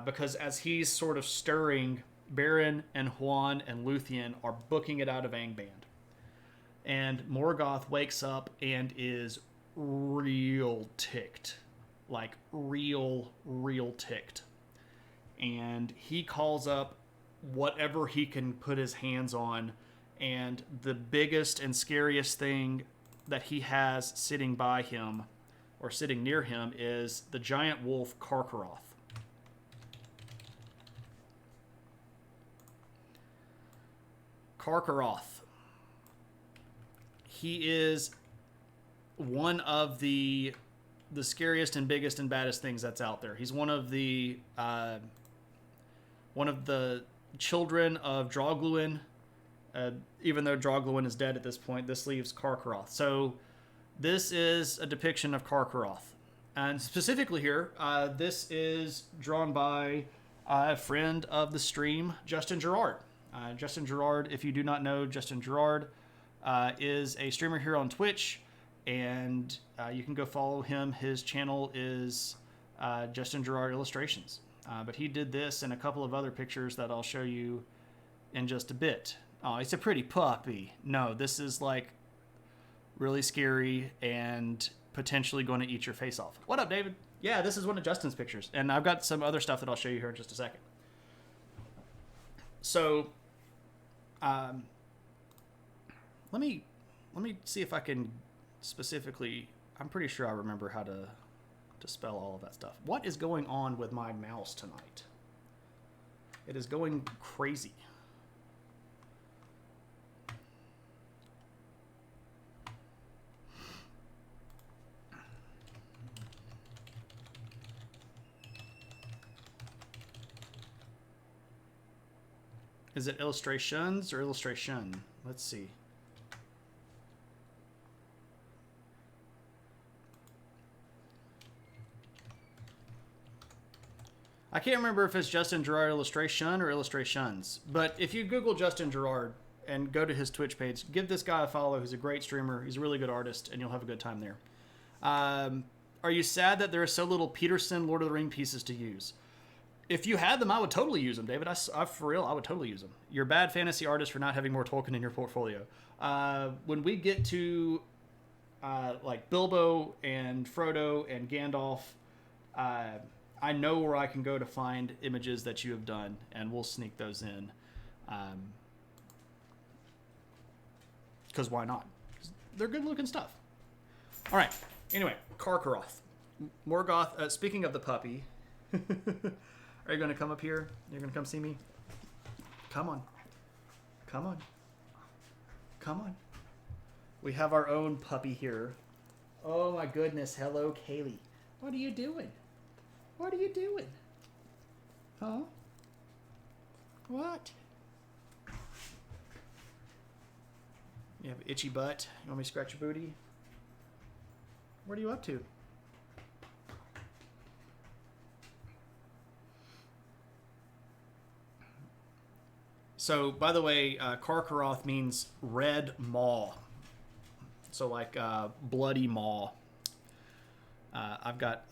Because as he's sort of stirring, Beren and Juan and Luthien are booking it out of Angband. And Morgoth wakes up and is real ticked. Like, real ticked. And he calls up whatever he can put his hands on, and the biggest and scariest thing that he has sitting by him, or sitting near him, is the giant wolf Karkaroth. Karkaroth. He is one of the scariest and biggest and baddest things that's out there. He's one of the children of Draugluin. Even though Draugluin is dead at this point, this leaves Karkaroth. So this is a depiction of Karkaroth. And specifically here, this is drawn by a friend of the stream, Justin Gerard. Justin Gerard, if you do not know, Justin Gerard is a streamer here on Twitch, and you can go follow him. His channel is Justin Gerard Illustrations. But he did this and a couple of other pictures that I'll show you in just a bit. Oh, it's a pretty puppy. No, this is like really scary, and potentially going to eat your face off. What up, David? Yeah, this is one of Justin's pictures, and I've got some other stuff that I'll show you here in just a second. So, let me see if I can specifically. I'm pretty sure I remember how to spell all of that stuff. What is going on with my mouse tonight? It is going crazy. Is it illustrations or illustration? Let's see. I can't remember if it's Justin Gerard illustration or illustrations, but if you Google Justin Gerard and go to his Twitch page, give this guy a follow. He's a great streamer. He's a really good artist, and you'll have a good time there. Are you sad that there are so little Peterson Lord of the Ring pieces to use? If you had them, I would totally use them, David. For real, I would totally use them. You're a bad fantasy artist for not having more Tolkien in your portfolio. When we get to like Bilbo and Frodo and Gandalf, I know where I can go to find images that you have done, and we'll sneak those in. Because why not? They're good-looking stuff. All right. Anyway, Karkaroth. Morgoth, speaking of the puppy... Are you going to come up here? You're going to come see me? Come on. Come on. Come on. We have our own puppy here. Oh my goodness. Hello, Kaylee. What are you doing? What are you doing? Huh? What? You have an itchy butt? You want me to scratch your booty? What are you up to? So, by the way, Karkaroth means red maw. So, like bloody maw. I've got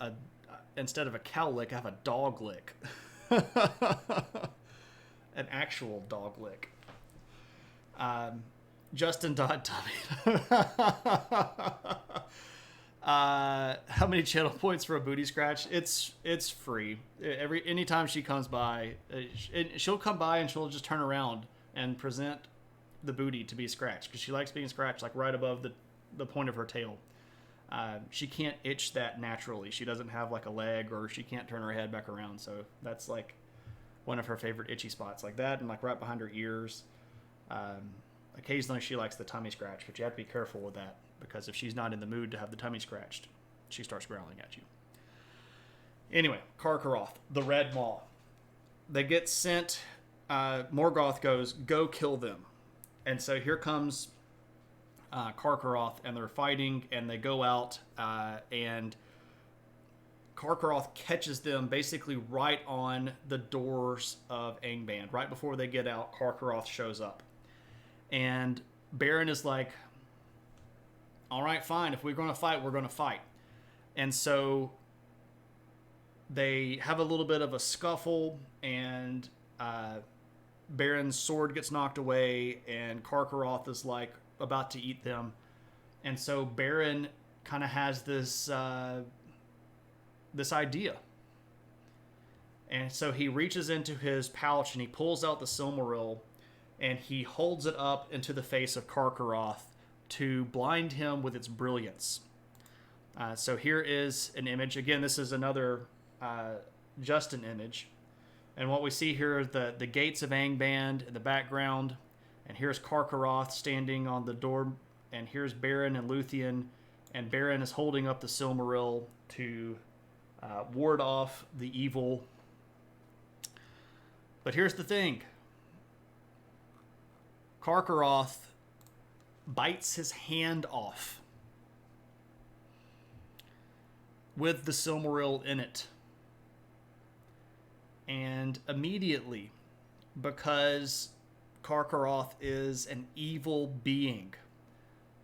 instead of a cow lick, I have a dog lick. An actual dog lick. Justin Tummy. How many channel points for a booty scratch? It's free. Anytime she comes by, she'll come by and she'll just turn around and present the booty to be scratched because she likes being scratched like right above the point of her tail. She can't itch that naturally. She doesn't have like a leg, or she can't turn her head back around. So that's like one of her favorite itchy spots, like that, and like right behind her ears. Occasionally she likes the tummy scratch, but you have to be careful with that, because if she's not in the mood to have the tummy scratched, she starts growling at you. Anyway, Karkaroth, the Red Maw. They get sent. Morgoth goes, go kill them. And so here comes Karkaroth, and they're fighting, and they go out, and Karkaroth catches them basically right on the doors of Angband. Right before they get out, Karkaroth shows up. And Beren is like, all right, fine. If we're going to fight, we're going to fight. And so they have a little bit of a scuffle, and Beren's sword gets knocked away, and Karkaroth is like about to eat them. And so Beren kind of has this idea. And so he reaches into his pouch and he pulls out the Silmaril, and he holds it up into the face of Karkaroth to blind him with its brilliance. So here is an image. Again, this is another Justin image. And what we see here is the gates of Angband in the background. And here's Karkaroth standing on the door. And here's Beren and Luthien. And Beren is holding up the Silmaril to ward off the evil. But here's the thing. Karkaroth bites his hand off with the Silmaril in it. And immediately, because Karkaroth is an evil being,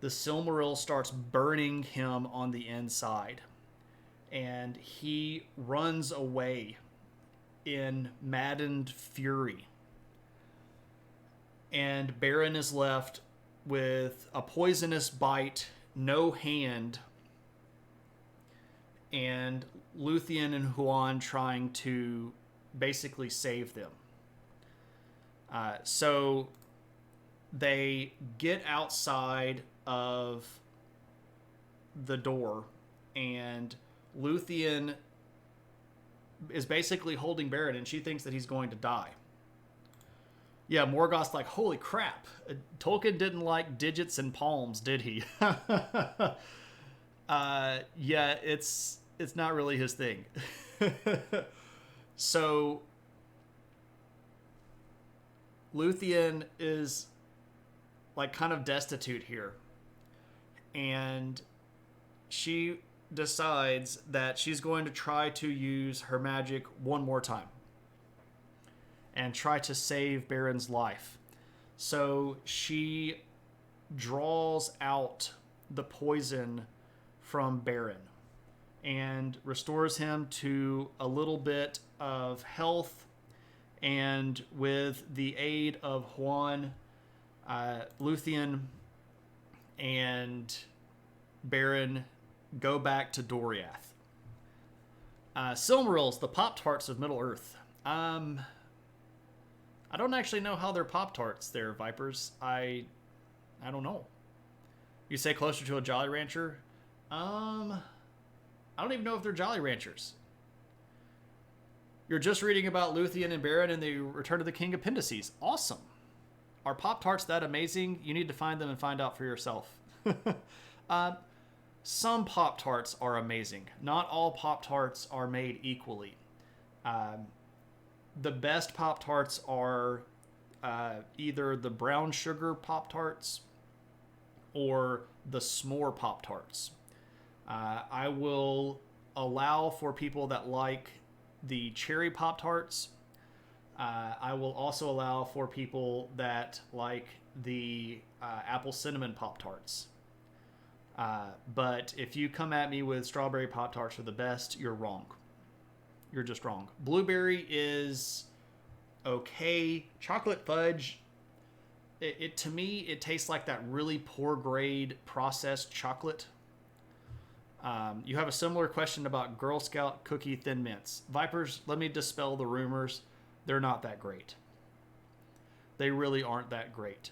the Silmaril starts burning him on the inside. And he runs away in maddened fury. And Beren is left with a poisonous bite no hand, and Luthien and Huan trying to basically save them. So they get outside of the door, and Luthien is basically holding Beren, and she thinks that he's going to die. Yeah, Morgoth's like, holy crap, Tolkien didn't like digits and palms, did he? Yeah, it's not really his thing. So Luthien is like kind of destitute here, and she decides that she's going to try to use her magic one more time and try to save Beren's life. So she draws out the poison from Beren and restores him to a little bit of health, and with the aid of Huan, Luthien and Beren go back to Doriath. Silmarils, the Pop-Tarts of Middle-earth. I don't actually know how they're Pop-Tarts there, Vipers. I don't know. You say closer to a Jolly Rancher? I don't even know if they're Jolly Ranchers. You're just reading about Luthien and Beren in the Return of the King appendices. Awesome. Are Pop-Tarts that amazing? You need to find them and find out for yourself. Some Pop-Tarts are amazing. Not all Pop-Tarts are made equally. The best Pop-Tarts are either the brown sugar Pop-Tarts or the s'more Pop-Tarts. I will allow for people that like the cherry Pop-Tarts. I will also allow for people that like the apple cinnamon Pop-Tarts. But if you come at me with strawberry Pop-Tarts are the best, you're wrong. You're just wrong. Blueberry is okay. Chocolate fudge, it to me, it tastes like that really poor grade processed chocolate. You have a similar question about Girl Scout cookie Thin Mints. Vipers, let me dispel the rumors. They're not that great. They really aren't that great.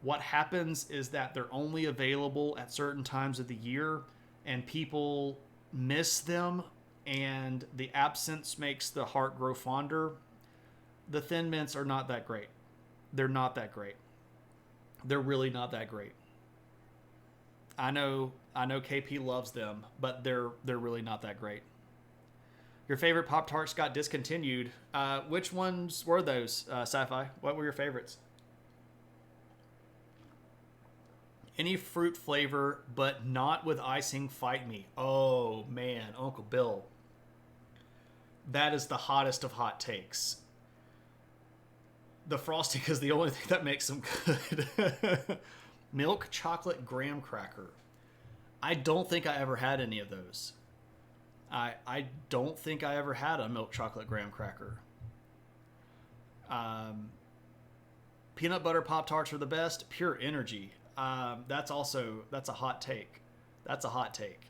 What happens is that they're only available at certain times of the year, and people miss them, and the absence makes the heart grow fonder. The Thin Mints are not that great. They're not that great. They're really not that great. I know KP loves them, but they're really not that great. Your favorite Pop-Tarts got discontinued. Which ones were those, Sci-Fi? What were your favorites? Any fruit flavor, but not with icing, fight me. Oh, man, Uncle Bill. That is the hottest of hot takes. The frosting is the only thing that makes them good. Milk chocolate graham cracker. I don't think I ever had any of those. I don't think I ever had a milk chocolate graham cracker. Peanut butter Pop-Tarts are the best. Pure energy. That's a hot take. That's a hot take.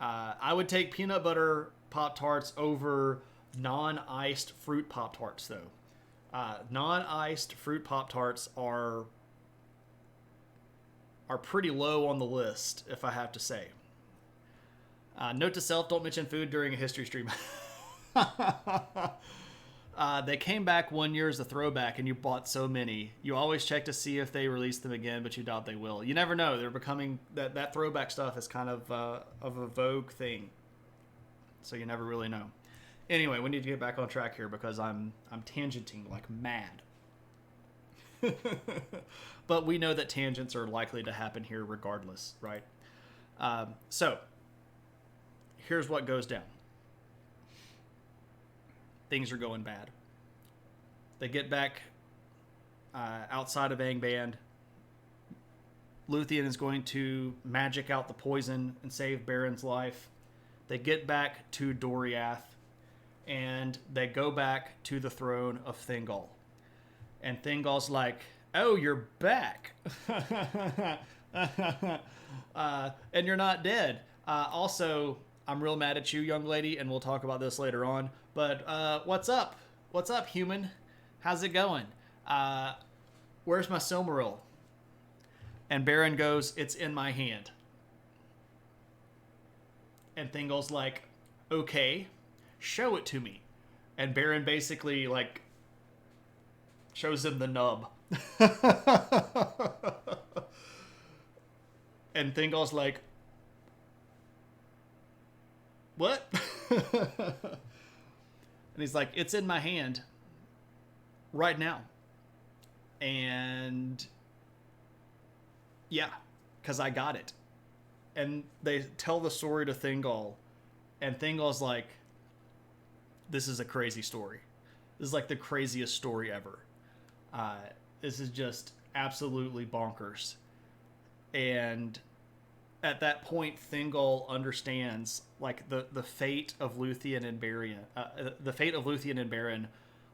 I would take peanut butter Pop-Tarts over non-iced fruit Pop-Tarts, though. Non-iced fruit Pop-Tarts are pretty low on the list, if I have to say. Note to self, don't mention food during a history stream. They came back one year as a throwback, and you bought so many. You always check to see if they release them again, but you doubt they will. You never know. They're becoming... That throwback stuff is kind of a vogue thing. So you never really know. Anyway, we need to get back on track here because I'm tangenting like mad. But we know that tangents are likely to happen here regardless, right? So, here's what goes down. Things are going bad. They get back outside of Angband. Luthien is going to magic out the poison and save Beren's life. They get back to Doriath, and they go back to the throne of Thingol. And Thingol's like, oh, you're back. And you're not dead. Also, I'm real mad at you, young lady, and we'll talk about this later on. But what's up? What's up, human? How's it going? Uh, where's my Silmaril? And Beren goes, it's in my hand. And Thingol's like, okay, show it to me. And Beren basically, like, shows him the nub. And Thingol's like, what? And he's like, it's in my hand right now. And yeah, because I got it. And they tell the story to Thingol, and Thingol's like, this is a crazy story. This is like the craziest story ever. This is just absolutely bonkers. And at that point, Thingol understands like the fate of Luthien and Beren. The fate of Luthien and Beren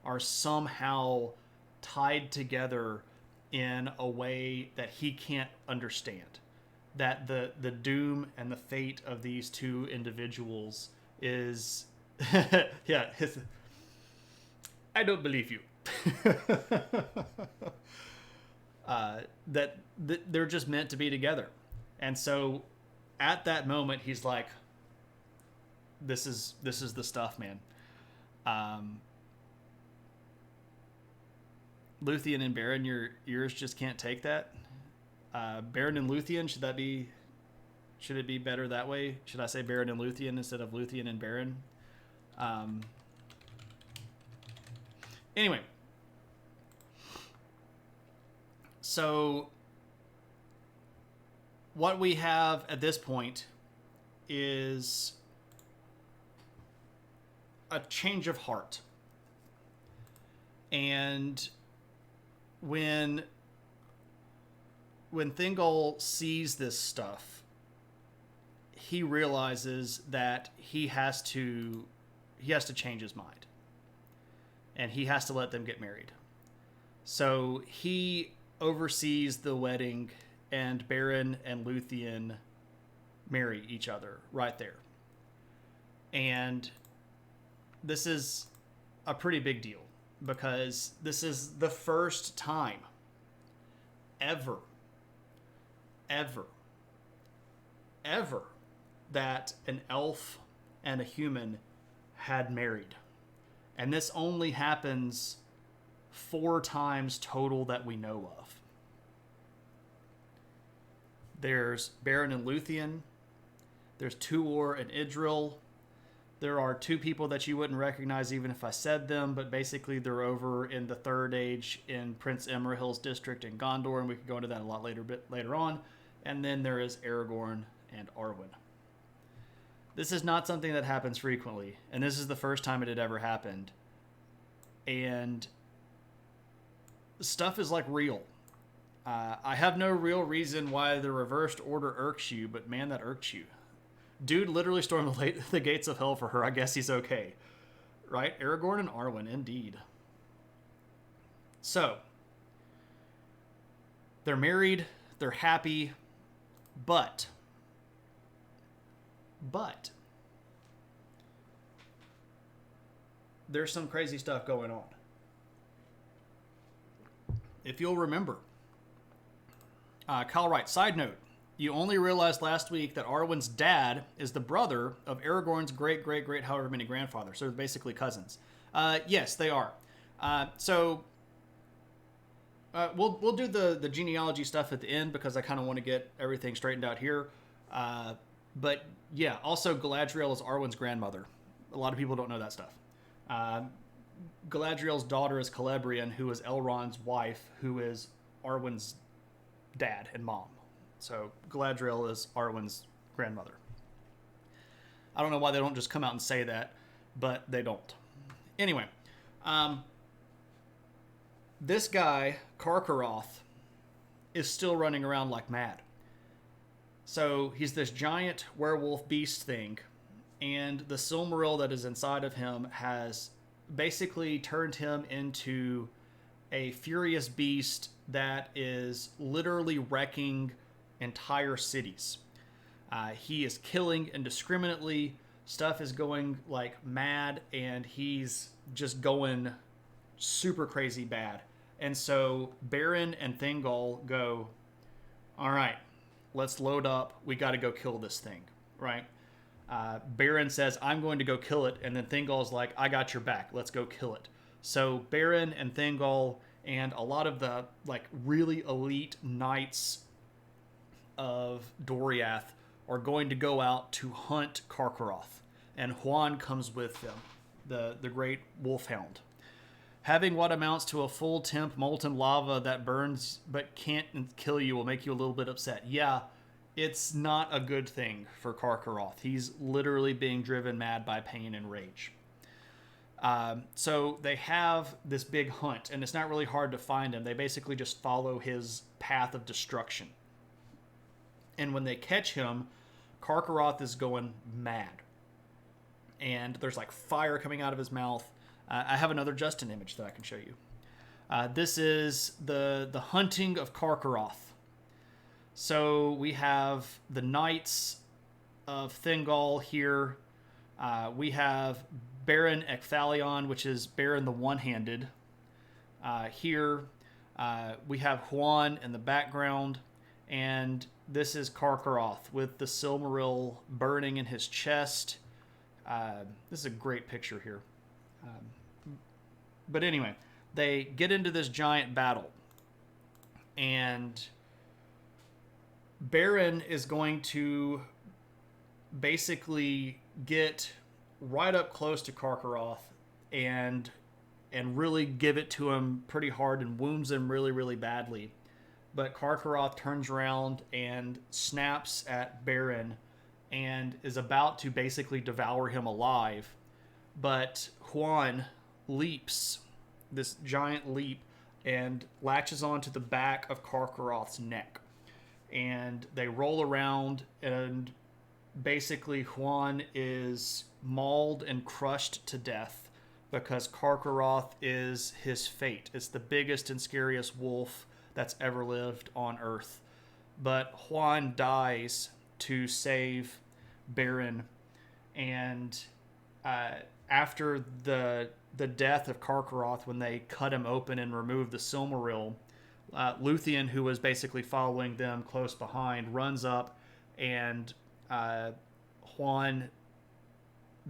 are somehow tied together in a way that he can't understand. That the doom and the fate of these two individuals is yeah, I don't believe you. That they're just meant to be together. And so at that moment he's like, this is the stuff, man. Luthien and Beren, your ears just can't take that. Beren and Luthien, should it be better that way? Should I say Beren and Luthien instead of Luthien and Beren? Anyway. So what we have at this point is a change of heart. And when Thingol sees this stuff, he realizes that he has to change his mind. And he has to let them get married. So he oversees the wedding, and Beren and Luthien marry each other right there. And this is a pretty big deal, because this is the first time ever that an elf and a human had married. And this only happens 4 times total that we know of. There's Beren and Luthien. There's Tuor and Idril. There are 2 people that you wouldn't recognize even if I said them, but basically they're over in the Third Age in Prince Emerhil's district in Gondor, and we could go into that a lot later on. And then there is Aragorn and Arwen. This is not something that happens frequently, and this is the first time it had ever happened. And stuff is like real. I have no real reason why the reversed order irks you, but man, that irks you. Dude literally stormed the gates of hell for her. I guess he's okay. Right? Aragorn and Arwen, indeed. So, they're married, they're happy, but there's some crazy stuff going on. If you'll remember, Kyle writes, side note, you only realized last week that Arwen's dad is the brother of Aragorn's great however many grandfather. So they're basically cousins. Yes, they are. We'll do the genealogy stuff at the end, because I kind of want to get everything straightened out here. But yeah, also Galadriel is Arwen's grandmother. A lot of people don't know that stuff. Galadriel's daughter is Celebrian, who is Elrond's wife, who is Arwen's dad and mom. So Galadriel is Arwen's grandmother. I don't know why they don't just come out and say that, but they don't. Anyway, this guy, Karkaroth, is still running around like mad. So he's this giant werewolf beast thing, and the Silmaril that is inside of him has basically turned him into a furious beast that is literally wrecking entire cities. He is killing indiscriminately. Stuff is going like mad, and he's just going super crazy bad. And so Beren and Thingol go, all right, let's load up. We got to go kill this thing, right? Beren says, I'm going to go kill it. And then Thingol's like, I got your back. Let's go kill it. So Beren and Thingol and a lot of the like really elite knights of Doriath are going to go out to hunt Karkaroth. And Huan comes with them, the great wolfhound. Having what amounts to a full temp molten lava that burns but can't kill you will make you a little bit upset. Yeah, it's not a good thing for Karkaroth. He's literally being driven mad by pain and rage. So they have this big hunt, and it's not really hard to find him. They basically just follow his path of destruction. And when they catch him, Karkaroth is going mad. And there's like fire coming out of his mouth. I have another Justin image that I can show you. This is the hunting of Karkaroth. So we have the Knights of Thingol here. We have Beren Ecphalion, which is Beren the One-Handed. Here we have Huan in the background. And this is Karkaroth with the Silmaril burning in his chest. This is a great picture here. But anyway, they get into this giant battle. And Beren is going to basically get right up close to Karkaroth and really give it to him pretty hard and wounds him really, really badly. But Karkaroth turns around and snaps at Beren and is about to basically devour him alive. But Huan leaps, this giant leap, and latches onto the back of Karkaroth's neck. And they roll around, and basically Huan is mauled and crushed to death because Karkaroth is his fate. It's the biggest and scariest wolf that's ever lived on Earth. But Huan dies to save Beren, and after the death of Karkaroth, when they cut him open and remove the Silmaril, Luthien, who was basically following them close behind, runs up, and Huan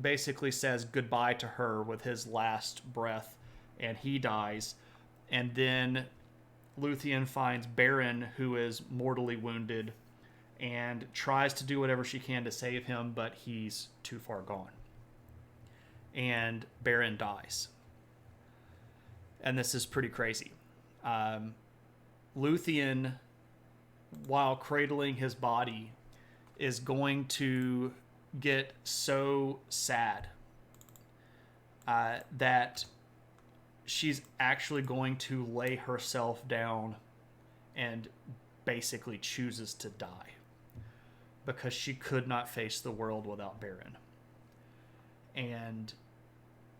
basically says goodbye to her with his last breath, and he dies. And then Luthien finds Beren, who is mortally wounded, and tries to do whatever she can to save him, but he's too far gone. And Beren dies. And this is pretty crazy. Luthien, while cradling his body, is going to get so sad that she's actually going to lay herself down and basically chooses to die because she could not face the world without Beren. And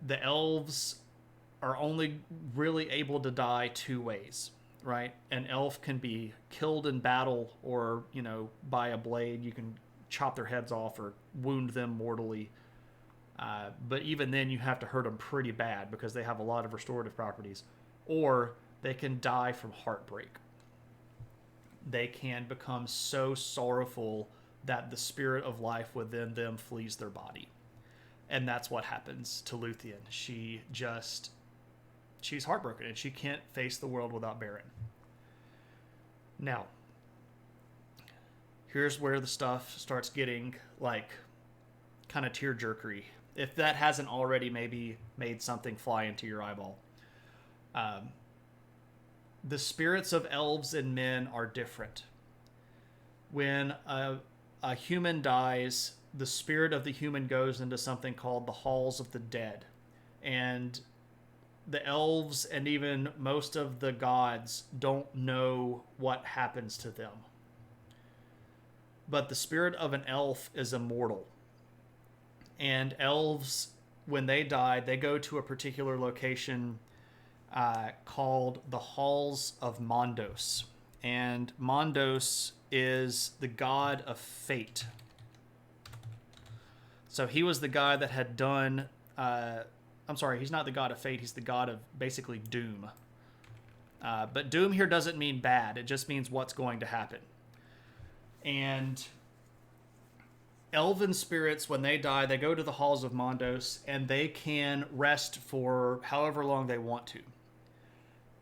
the elves are only really able to die two ways, right? An elf can be killed in battle, or, by a blade. You can chop their heads off or wound them mortally. But even then, you have to hurt them pretty bad because they have a lot of restorative properties. Or they can die from heartbreak. They can become so sorrowful that the spirit of life within them flees their body. And that's what happens to Luthien. She's heartbroken, and she can't face the world without Beren. Now, here's where the stuff starts getting, kind of tear-jerkery. If that hasn't already maybe made something fly into your eyeball. The spirits of elves and men are different. When a human dies, the spirit of the human goes into something called the Halls of the Dead. And the elves and even most of the gods don't know what happens to them. But the spirit of an elf is immortal. And elves, when they die, they go to a particular location called the Halls of Mondos. and Mondos is the god of fate. So he was the guy that had done... I'm sorry, he's not the god of fate. He's the god of basically doom. But doom here doesn't mean bad. It just means what's going to happen. And elven spirits, when they die, they go to the halls of Mondos, and they can rest for however long they want to.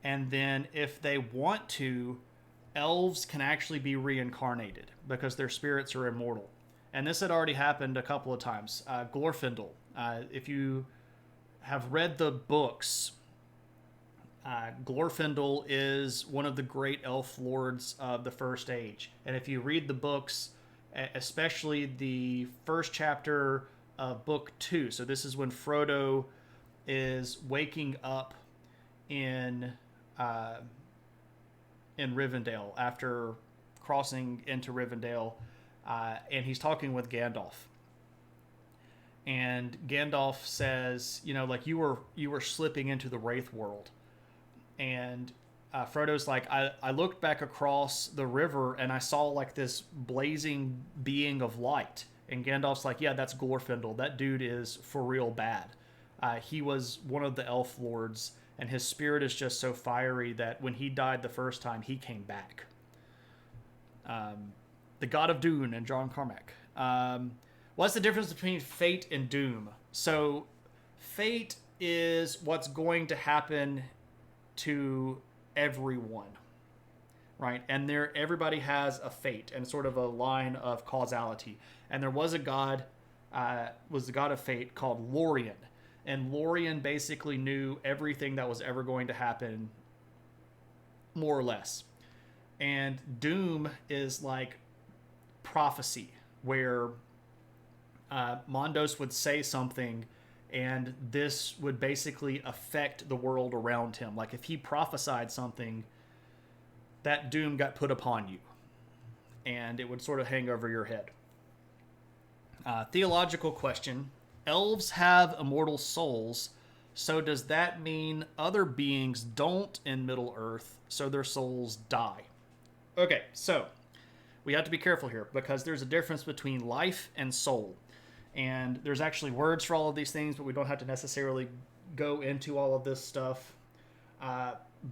And then if they want to, elves can actually be reincarnated because their spirits are immortal. And this had already happened a couple of times. Glorfindel, if you have read the books, Glorfindel is one of the great elf lords of the First Age. And if you read the books, especially the first chapter of Book 2, so this is when Frodo is waking up in Rivendell after crossing into Rivendell, and he's talking with Gandalf. And Gandalf says, you know, like, you were slipping into the Wraith world. And Frodo's like, I looked back across the river and I saw like this blazing being of light. And Gandalf's like, yeah, that's Glorfindel. That dude is for real bad. He was one of the elf lords, and his spirit is just so fiery that when he died the first time, he came back. The God of Doom and John Carmack. What's the difference between fate and doom? So fate is what's going to happen to everyone, right? And everybody has a fate and sort of a line of causality. And there was a god, was the god of fate called Lorien. And Lorien basically knew everything that was ever going to happen, more or less. And doom is like prophecy, where Mondos would say something and this would basically affect the world around him. Like if he prophesied something, that doom got put upon you and it would sort of hang over your head. Theological question. Elves have immortal souls, so does that mean other beings don't in Middle-earth, so their souls die? Okay, so we have to be careful here because there's a difference between life and soul. And there's actually words for all of these things, but we don't have to necessarily go into all of this stuff.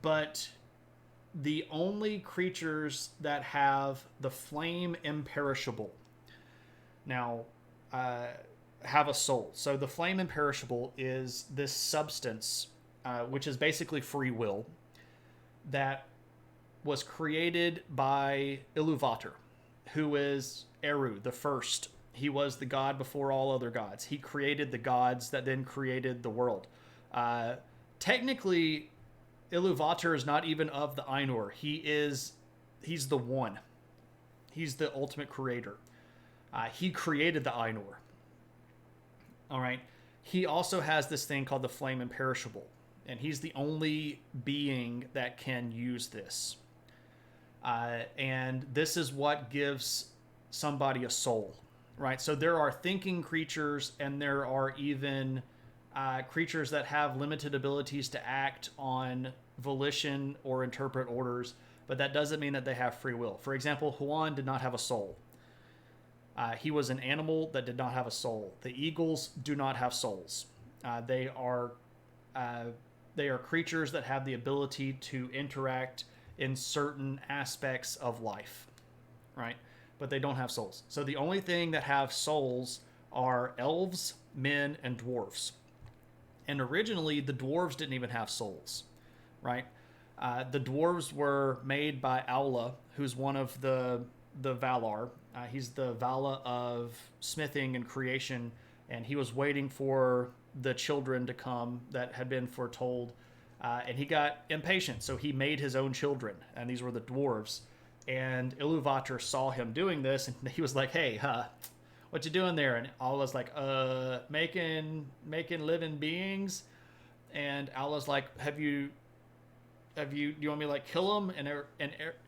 But the only creatures that have the flame imperishable now have a soul. So the flame imperishable is this substance, which is basically free will, that was created by Iluvatar, who is Eru, the first. He was the god before all other gods. He created the gods that then created the world. Technically, Iluvatar is not even of the Ainur. He's the one. He's the ultimate creator. He created the Ainur. All right. He also has this thing called the flame imperishable, and he's the only being that can use this. And this is what gives somebody a soul. Right, so there are thinking creatures, and there are even creatures that have limited abilities to act on volition or interpret orders, but that doesn't mean that they have free will. For example, Huan did not have a soul. He was an animal that did not have a soul. The eagles do not have souls. They are creatures that have the ability to interact in certain aspects of life, right? But they don't have souls. So the only thing that have souls are elves, men, and dwarves. And originally, the dwarves didn't even have souls, right? The dwarves were made by Aula, who's one of the Valar. He's the Vala of smithing and creation, and he was waiting for the children to come that had been foretold. And he got impatient, so he made his own children, and these were the dwarves. And Iluvatar saw him doing this, and he was like, "Hey, what you doing there?" And Aula's like, making living beings." And Aula's like, do you want me to like kill them? And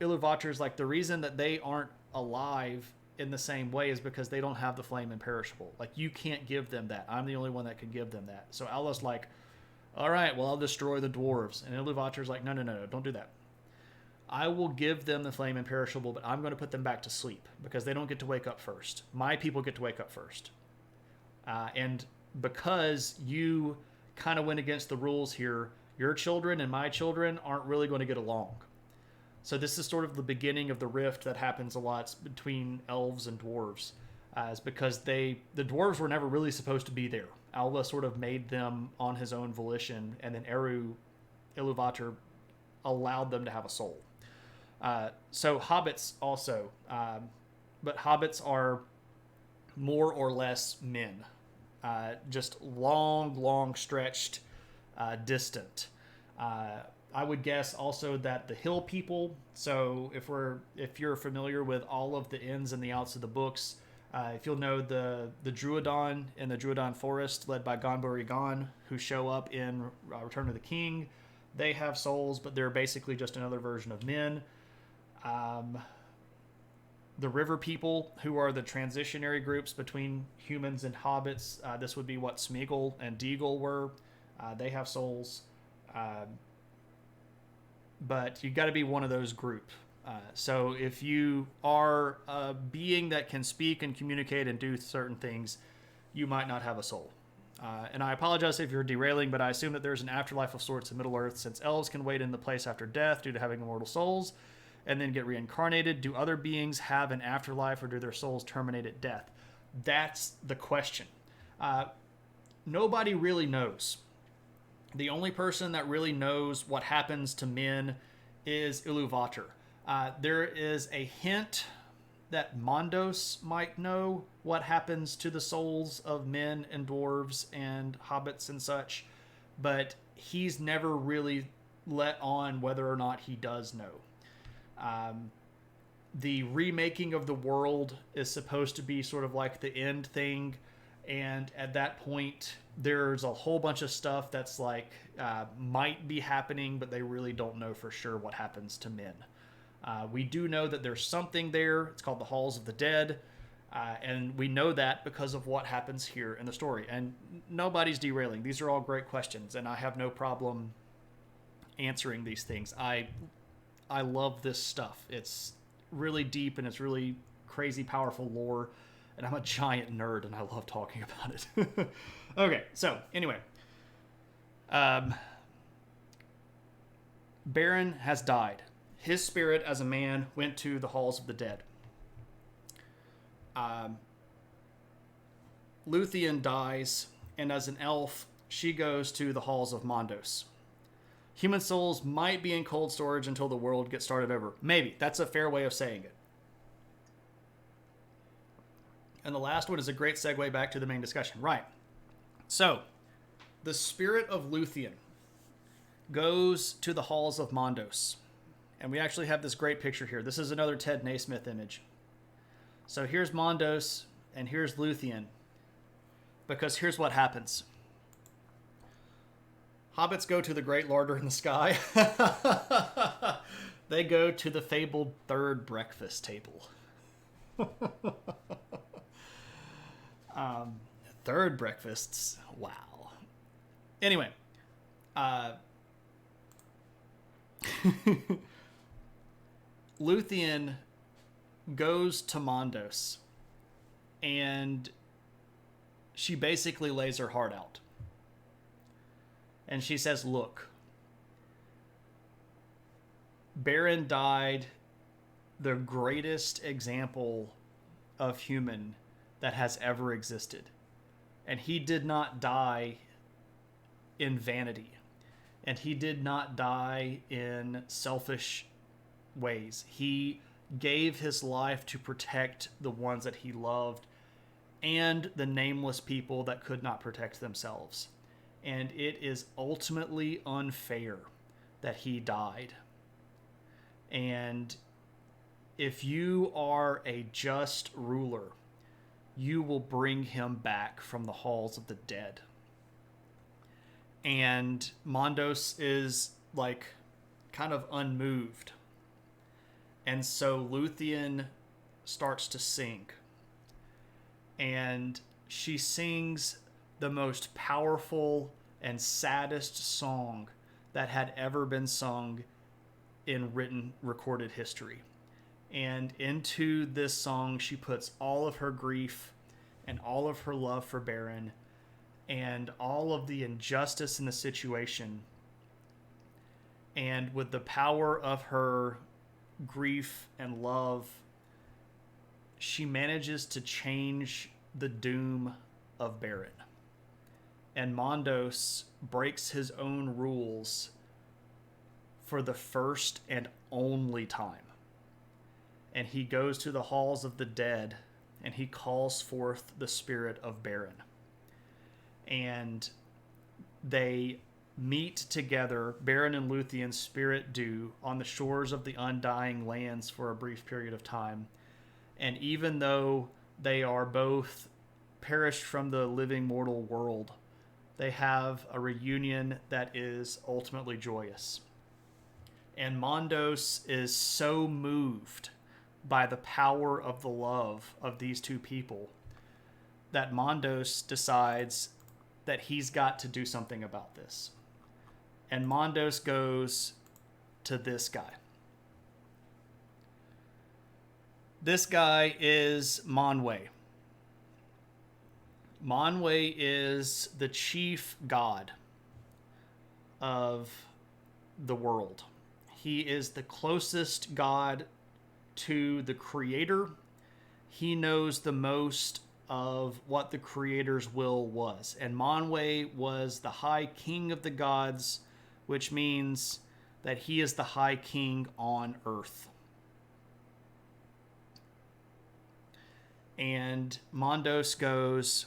Iluvatar's like, the reason that they aren't alive in the same way is because they don't have the flame imperishable. Like, you can't give them that. I'm the only one that can give them that. So Aula's like, all right, well, I'll destroy the dwarves. And Iluvatar's like, no, don't do that. I will give them the flame imperishable, but I'm going to put them back to sleep because they don't get to wake up first. My people get to wake up first. And because you kind of went against the rules here, your children and my children aren't really going to get along. So this is sort of the beginning of the rift that happens a lot between elves and dwarves. Is because the dwarves were never really supposed to be there. Alva sort of made them on his own volition, and then Iluvatar allowed them to have a soul. So hobbits also, but hobbits are more or less men, just long stretched, distant. I would guess also that the hill people. So if you're familiar with all of the ins and the outs of the books, if you'll know the Druidon in the Druidon Forest, led by Gonbori Gon, who show up in Return of the King, they have souls, but they're basically just another version of men. The river people, who are the transitionary groups between humans and hobbits, this would be what Smeagol and Deagle were. They have souls. But you got to be one of those group. So if you are a being that can speak and communicate and do certain things, you might not have a soul. And I apologize if you're derailing, but I assume that there's an afterlife of sorts in Middle-earth, since elves can wait in the place after death due to having immortal souls and then get reincarnated. Do other beings have an afterlife, or do their souls terminate at death? That's the question. Nobody really knows. The only person that really knows what happens to men is Iluvatar. There is a hint that Mondos might know what happens to the souls of men and dwarves and hobbits and such, but he's never really let on whether or not he does know. The remaking of the world is supposed to be sort of like the end thing, and at that point there's a whole bunch of stuff that's like might be happening, but they really don't know for sure what happens to men. We do know that there's something there. It's called the Halls of the Dead, and we know that because of what happens here in the story. And nobody's derailing. These are all great questions, and I have no problem answering these things. I love this stuff. It's really deep, and it's really crazy powerful lore, and I'm a giant nerd, and I love talking about it. Okay, so anyway, Beren has died. His spirit as a man went to the Halls of the Dead. Luthien dies, and as an elf, she goes to the Halls of Mondos. Human souls might be in cold storage until the world gets started over. Maybe. That's a fair way of saying it. And the last one is a great segue back to the main discussion. Right. So, the spirit of Luthien goes to the Halls of Mondos. And we actually have this great picture here. This is another Ted Naismith image. So here's Mondos, and here's Luthien. Because here's what happens. Hobbits go to the Great Larder in the Sky. They go to the fabled third breakfast table. Third breakfasts. Wow. Anyway. Luthien goes to Mondos, and she basically lays her heart out. And she says, look, Beren died the greatest example of human that has ever existed. And he did not die in vanity. And he did not die in selfish ways. He gave his life to protect the ones that he loved and the nameless people that could not protect themselves. And it is ultimately unfair that he died. And if you are a just ruler, you will bring him back from the halls of the dead. And Mondos is like kind of unmoved. And so Luthien starts to sing. And she sings the most powerful and saddest song that had ever been sung in written, recorded history. And into this song, she puts all of her grief and all of her love for Beren and all of the injustice in the situation. And with the power of her grief and love, she manages to change the doom of Beren. And Mondos breaks his own rules for the first and only time. And he goes to the halls of the dead and he calls forth the spirit of Beren. And they meet together, Beren and Luthien's spirit do, on the shores of the Undying Lands for a brief period of time. And even though they are both perished from the living mortal world, they have a reunion that is ultimately joyous. And Mondos is so moved by the power of the love of these two people that Mondos decides that he's got to do something about this. And Mondos goes to this guy. This guy is Manwe. Manwe is the chief god of the world. He is the closest god to the creator. He knows the most of what the creator's will was. And Manwe was the high king of the gods, which means that he is the high king on earth. And Mondos goes,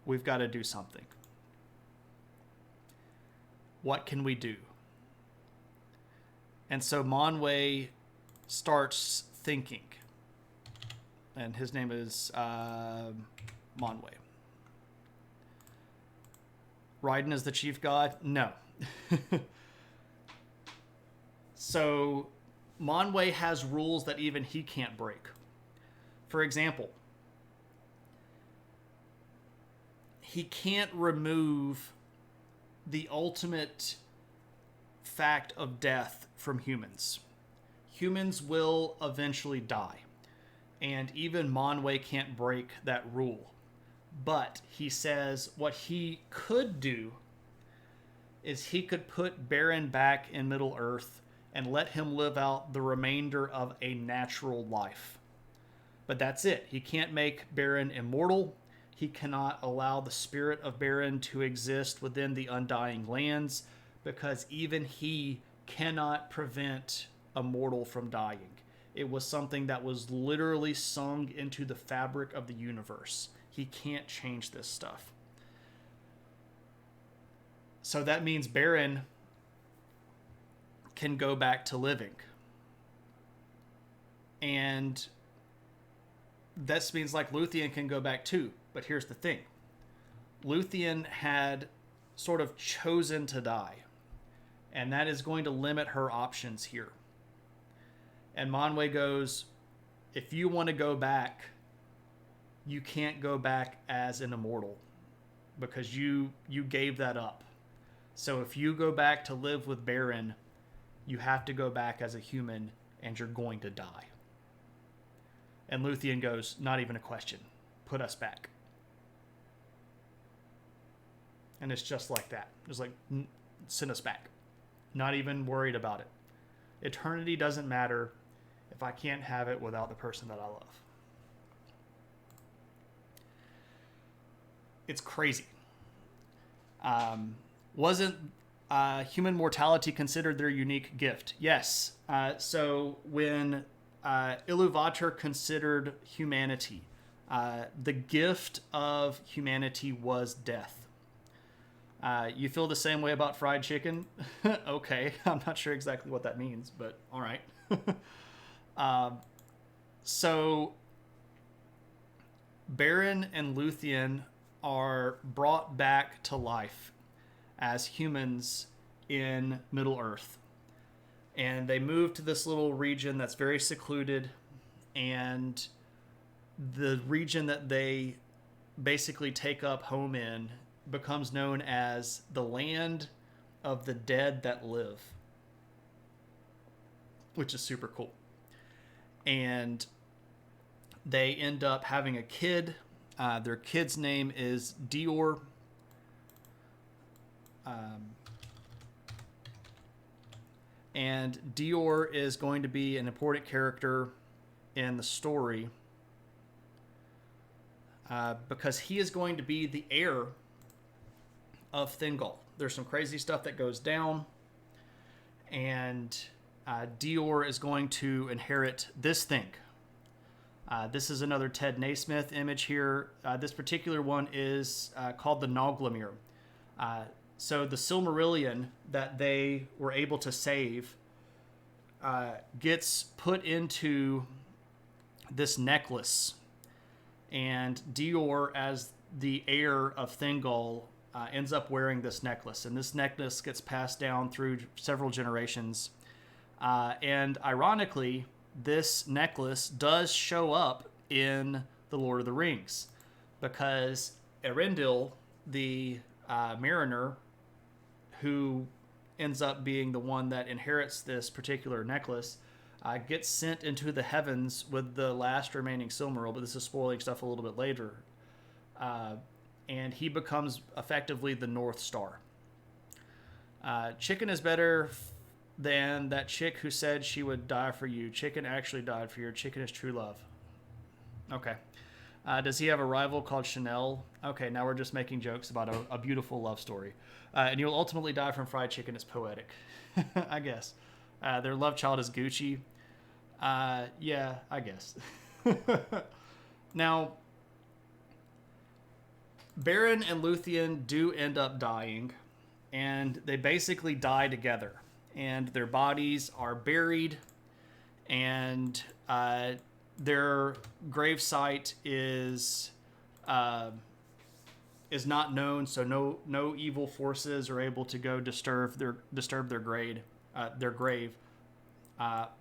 we've got to do something. What can we do? And so Manwe starts thinking. And his name is Manwe. Raiden is the chief god? No. So Manwe has rules that even he can't break. For example, he can't remove the ultimate fact of death from humans. Humans will eventually die. And even Manwe can't break that rule. But he says what he could do is he could put Beren back in Middle Earth and let him live out the remainder of a natural life. But that's it. He can't make Beren immortal. He cannot allow the spirit of Beren to exist within the Undying Lands, because even he cannot prevent a mortal from dying. It was something that was literally sung into the fabric of the universe. He can't change this stuff. So that means Beren can go back to living. And that means like Luthien can go back too. But here's the thing. Luthien had sort of chosen to die. And that is going to limit her options here. And Manwe goes, if you want to go back, you can't go back as an immortal. Because you gave that up. So if you go back to live with Beren, you have to go back as a human and you're going to die. And Luthien goes, not even a question. Put us back. And it's just like that. It's like, send us back. Not even worried about it. Eternity doesn't matter if I can't have it without the person that I love. It's crazy. Wasn't human mortality considered their unique gift? Yes. So when Iluvatar considered humanity, the gift of humanity was death. You feel the same way about fried chicken? Okay, I'm not sure exactly what that means, but all right. So Beren and Luthien are brought back to life as humans in Middle Earth. And they move to this little region that's very secluded, and the region that they basically take up home in becomes known as the land of the dead that live. which is super cool. And they end up having a kid. Their kid's name is Dior. And Dior is going to be an important character in the story because he is going to be the heir of Thingol. There's some crazy stuff that goes down, and Dior is going to inherit this thing. This is another Ted Naismith image here. This particular one is called the Noglamir. So the Silmarillion that they were able to save gets put into this necklace. And Dior, as the heir of Thingol, ends up wearing this necklace. And this necklace gets passed down through several generations. And ironically, this necklace does show up in The Lord of the Rings. Because Erendil, the mariner, who ends up being the one that inherits this particular necklace, gets sent into the heavens with the last remaining Silmaril, but this is spoiling stuff a little bit later. And he becomes effectively the North Star. Chicken is better than that chick who said she would die for you. Chicken actually died for you. Chicken is true love. Okay. Does he have a rival called Chanel? Okay, now we're just making jokes about a beautiful love story. And you'll ultimately die from fried chicken. It's poetic, I guess. Their love child is Gucci. Yeah, I guess. Now, Beren and Luthien do end up dying, and they basically die together. And their bodies are buried, and their gravesite is not known, so no evil forces are able to go disturb their grave.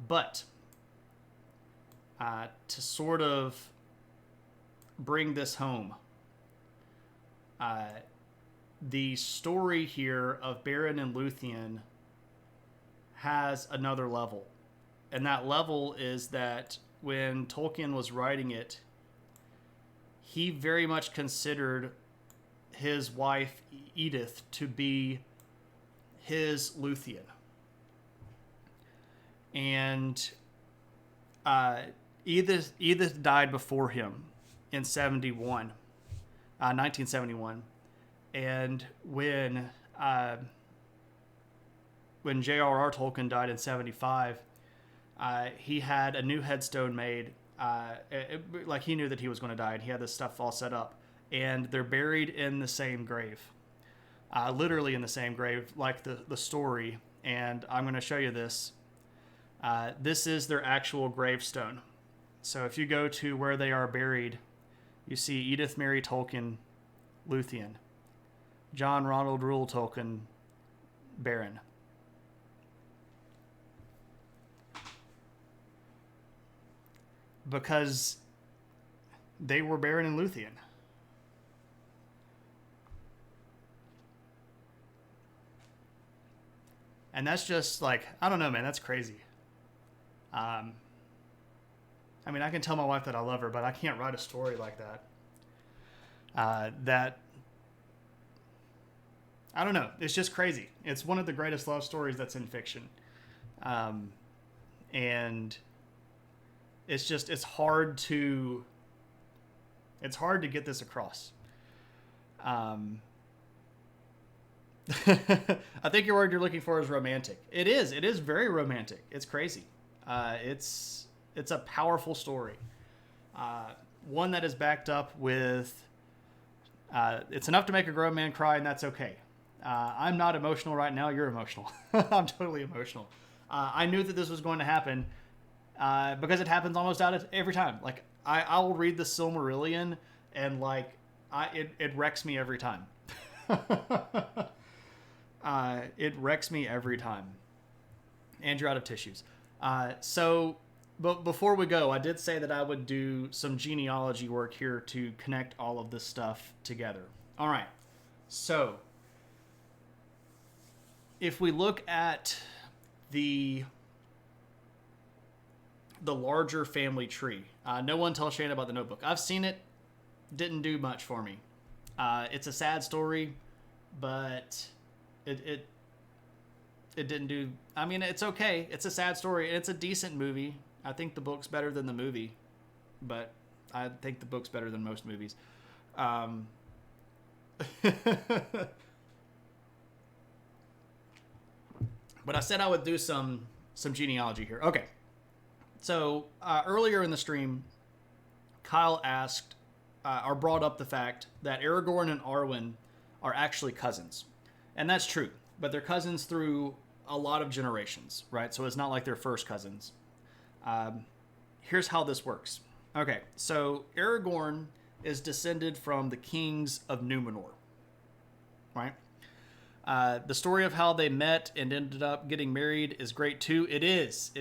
But to sort of bring this home, the story here of Beren and Luthien has another level, and that level is that when Tolkien was writing it, he very much considered his wife Edith to be his Luthien. And Edith died before him in 1971. And when J.R.R. Tolkien died in 75, he had a new headstone made. Like he knew that he was going to die, and he had this stuff all set up. And they're buried in the same grave, literally in the same grave, like the story. And I'm going to show you this. This is their actual gravestone. So if you go to where they are buried, you see Edith Mary Tolkien, Luthien, John Ronald Reuel Tolkien, Beren. Because they were Beren and Luthien. And that's just like, I don't know, man, that's crazy. I mean, I can tell my wife that I love her, but I can't write a story like that. That, I don't know, it's just crazy. It's one of the greatest love stories that's in fiction. And it's hard to get this across. I think your word you're looking for is romantic. It is very romantic. It's crazy. It's a powerful story. One that is backed up with, it's enough to make a grown man cry, and that's okay. I'm not emotional right now. You're emotional. I'm totally emotional. I knew that this was going to happen, because it happens almost out of every time. Like I will read the Silmarillion, and like it wrecks me every time. It wrecks me every time. And you're out of tissues. But before we go, I did say that I would do some genealogy work here to connect all of this stuff together. All right. So if we look at the the larger family tree. No one tells Shane about the Notebook. I've seen it. Didn't do much for me. It's a sad story, but it didn't do... I mean, it's okay. It's a sad story. It's a decent movie. I think the book's better than the movie, but I think the book's better than most movies. But I said I would do some genealogy here. Okay. So earlier in the stream, Kyle asked or brought up the fact that Aragorn and Arwen are actually cousins. And that's true. But they're cousins through a lot of generations, right? So it's not like they're first cousins. Here's how this works. Okay, so Aragorn is descended from the kings of Númenor, right? The story of how they met and ended up getting married is great too. It is.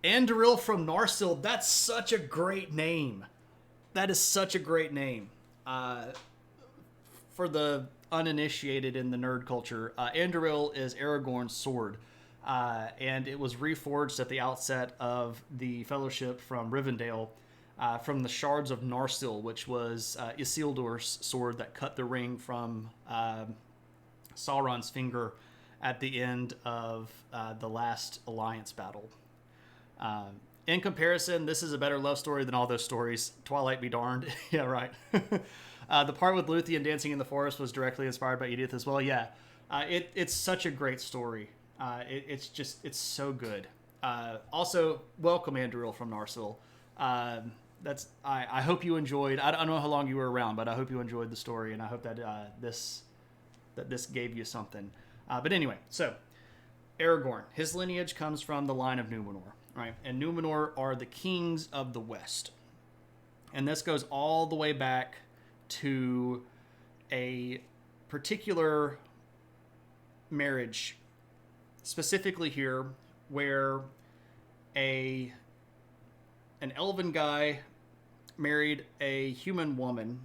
Anduril from Narsil, that's such a great name. That is such a great name. For the uninitiated in the nerd culture, Anduril is Aragorn's sword. And it was reforged at the outset of the Fellowship from Rivendell from the shards of Narsil, which was Isildur's sword that cut the ring from Sauron's finger at the end of the last Alliance battle. In comparison, this is a better love story than all those stories. Twilight be darned. Yeah, right. The part with Luthien dancing in the forest was directly inspired by Edith as well. Yeah, it's such a great story. It's so good. Also, welcome Anduril from Narsil. I hope you enjoyed. I don't know how long you were around, but I hope you enjoyed the story, and I hope that this gave you something. But anyway, so Aragorn, his lineage comes from the line of Númenor, right? And Númenor are the kings of the West, and this goes all the way back to a particular marriage, specifically here, where an elven guy married a human woman,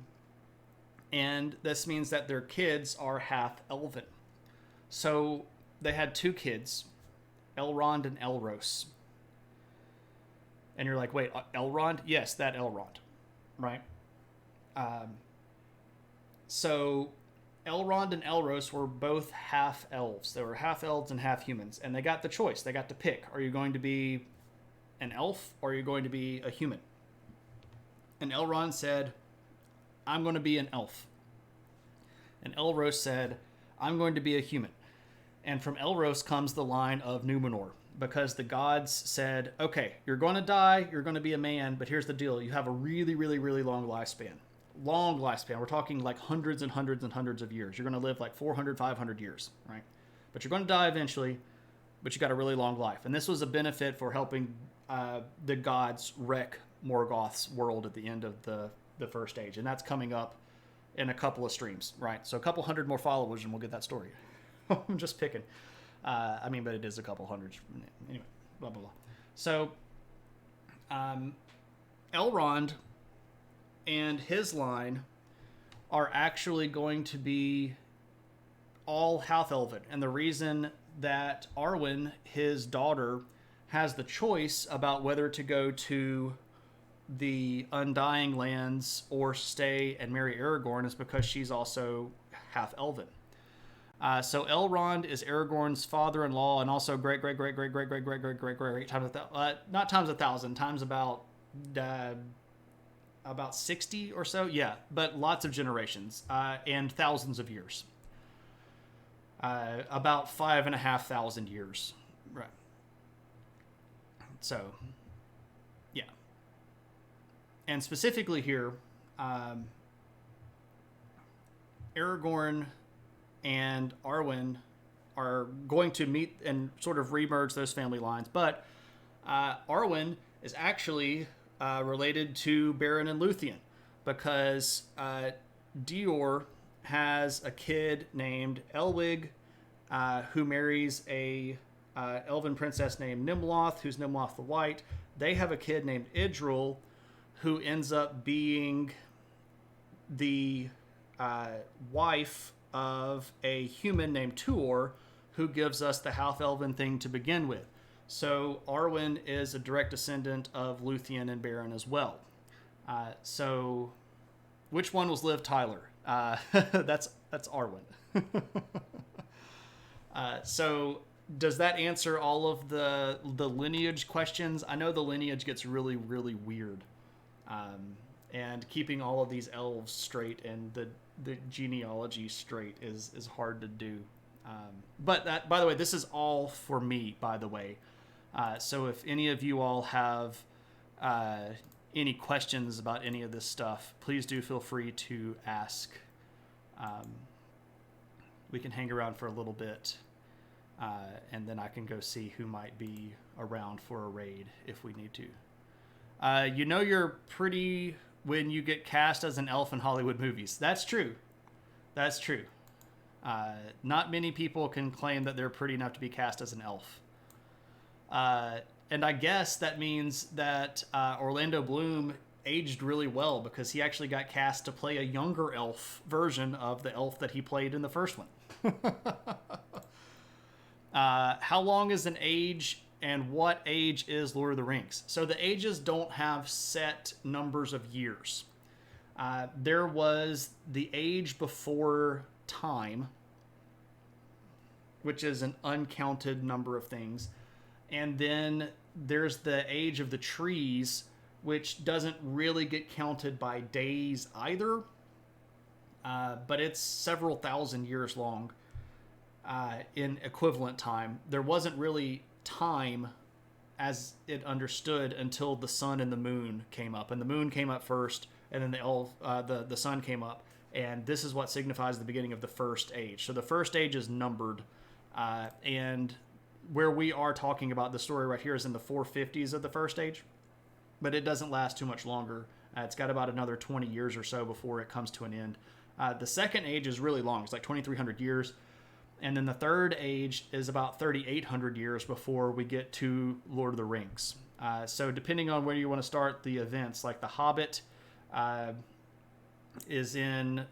and this means that their kids are half elven. So they had two kids, Elrond and Elros. And you're like, wait, Elrond? Yes, that Elrond, right? So Elrond and Elros were both half elves. They were half elves and half humans, and they got the choice. They got to pick. Are you going to be an elf, or are you going to be a human? And Elrond said, I'm going to be an elf. And Elros said, I'm going to be a human. And from Elros comes the line of Númenor, because the gods said, okay, you're going to die, you're going to be a man, but here's the deal. You have a really, really, really long lifespan. Long lifespan. We're talking like hundreds and hundreds and hundreds of years. You're going to live like 400, 500 years, right? But you're going to die eventually, but you got a really long life. And this was a benefit for helping the gods wreck Morgoth's world at the end of the first age. And that's coming up in a couple of streams, right? So a couple hundred more followers and we'll get that story. I'm just picking. But it is a couple hundred. Anyway, blah, blah, blah. So Elrond and his line are actually going to be all half-elven. And the reason that Arwen, his daughter, has the choice about whether to go to the Undying Lands or stay and marry Aragorn is because she's also half-elven. So Elrond is Aragorn's father-in-law and also great times not times 1,000, times about 60 or so, yeah, but lots of generations and thousands of years. About 5,500 years, right? So, yeah. And specifically here, Aragorn and Arwen are going to meet and sort of remerge those family lines. But Arwen is actually related to Beren and Luthien, because Dior has a kid named Elwig who marries a elven princess named Nimloth, who's Nimloth the White. They have a kid named Idril, who ends up being the wife of a human named Tuor, who gives us the half-elven thing to begin with. So Arwen is a direct descendant of Luthien and Beren as well. So which one was Liv Tyler? That's Arwen. So does that answer all of the lineage questions? I know the lineage gets really, really weird. And keeping all of these elves straight and the genealogy straight is hard to do. But that, by the way, this is all for me, by the way. So if any of you all have any questions about any of this stuff, please do feel free to ask. We can hang around for a little bit, and then I can go see who might be around for a raid if we need to. You know you're pretty when you get cast as an elf in Hollywood movies. That's true. That's true. Not many people can claim that they're pretty enough to be cast as an elf. And I guess that means that Orlando Bloom aged really well because he actually got cast to play a younger elf version of the elf that he played in the first one. How long is an age and what age is Lord of the Rings? So the ages don't have set numbers of years. There was the age before time, which is an uncounted number of things. And then there's the age of the trees, which doesn't really get counted by days either. But it's several thousand years long in equivalent time. There wasn't really time as it understood until the sun and the moon came up. And the moon came up first, and then the sun came up. And this is what signifies the beginning of the first age. So the first age is numbered. And where we are talking about the story right here is in the 450s of the first age. But it doesn't last too much longer. It's got about another 20 years or so before it comes to an end. The second age is really long. It's like 2,300 years. And then the third age is about 3,800 years before we get to Lord of the Rings. So depending on where you want to start the events, like The Hobbit is in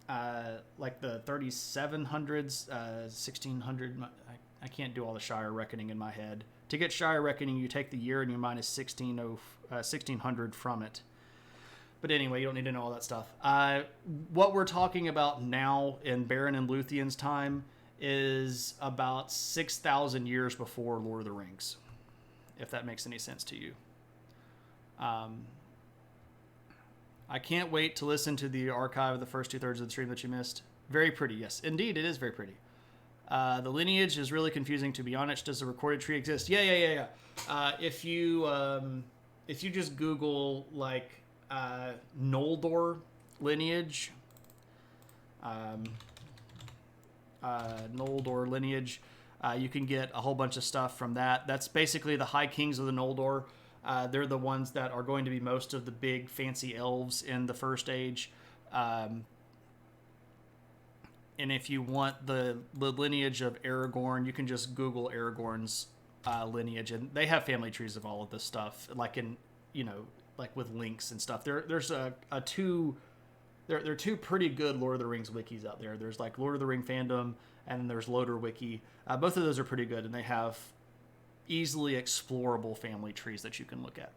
like the 3,700s, 1,600. I can't do all the Shire reckoning in my head. To get Shire reckoning, you take the year and you minus 1,600 from it. But anyway, you don't need to know all that stuff. What we're talking about now in Beren and Luthien's time is about 6,000 years before Lord of the Rings, if that makes any sense to you. I can't wait to listen to the archive of the first 2/3 of the stream that you missed. Very pretty, yes. Indeed, it is very pretty. The lineage is really confusing, to be honest. Does the recorded tree exist? Yeah. If you just Google, like, Noldor lineage, you can get a whole bunch of stuff from that. That's basically the High Kings of the Noldor. They're the ones that are going to be most of the big fancy elves in the first age. And if you want the lineage of Aragorn, you can just Google Aragorn's lineage, and they have family trees of all of this stuff, like in, like with links and stuff. There's there are two pretty good Lord of the Rings wikis out there. There's like Lord of the Ring fandom, and then there's Loader Wiki. Both of those are pretty good, and they have easily explorable family trees that you can look at.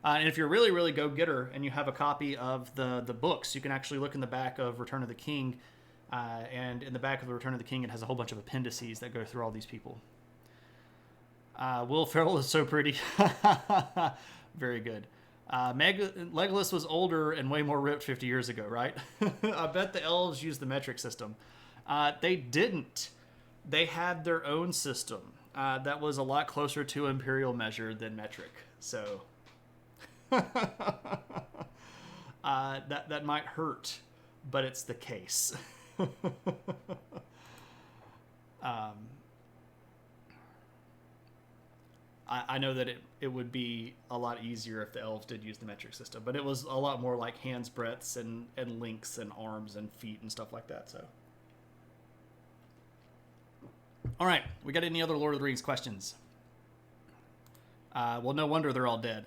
And if you're really, really go-getter and you have a copy of the books, you can actually look in the back of Return of the King. And in the back of the Return of the King, it has a whole bunch of appendices that go through all these people. Will Ferrell is so pretty. Very good. Legolas was older and way more ripped 50 years ago, right? I bet the elves used the metric system. They didn't. They had their own system that was a lot closer to imperial measure than metric. So that might hurt, but it's the case. I know that it would be a lot easier if the elves did use the metric system, but it was a lot more like hands breadths and links and arms and feet and stuff like that. So, all right, we got any other Lord of the Rings questions? Well, no wonder they're all dead.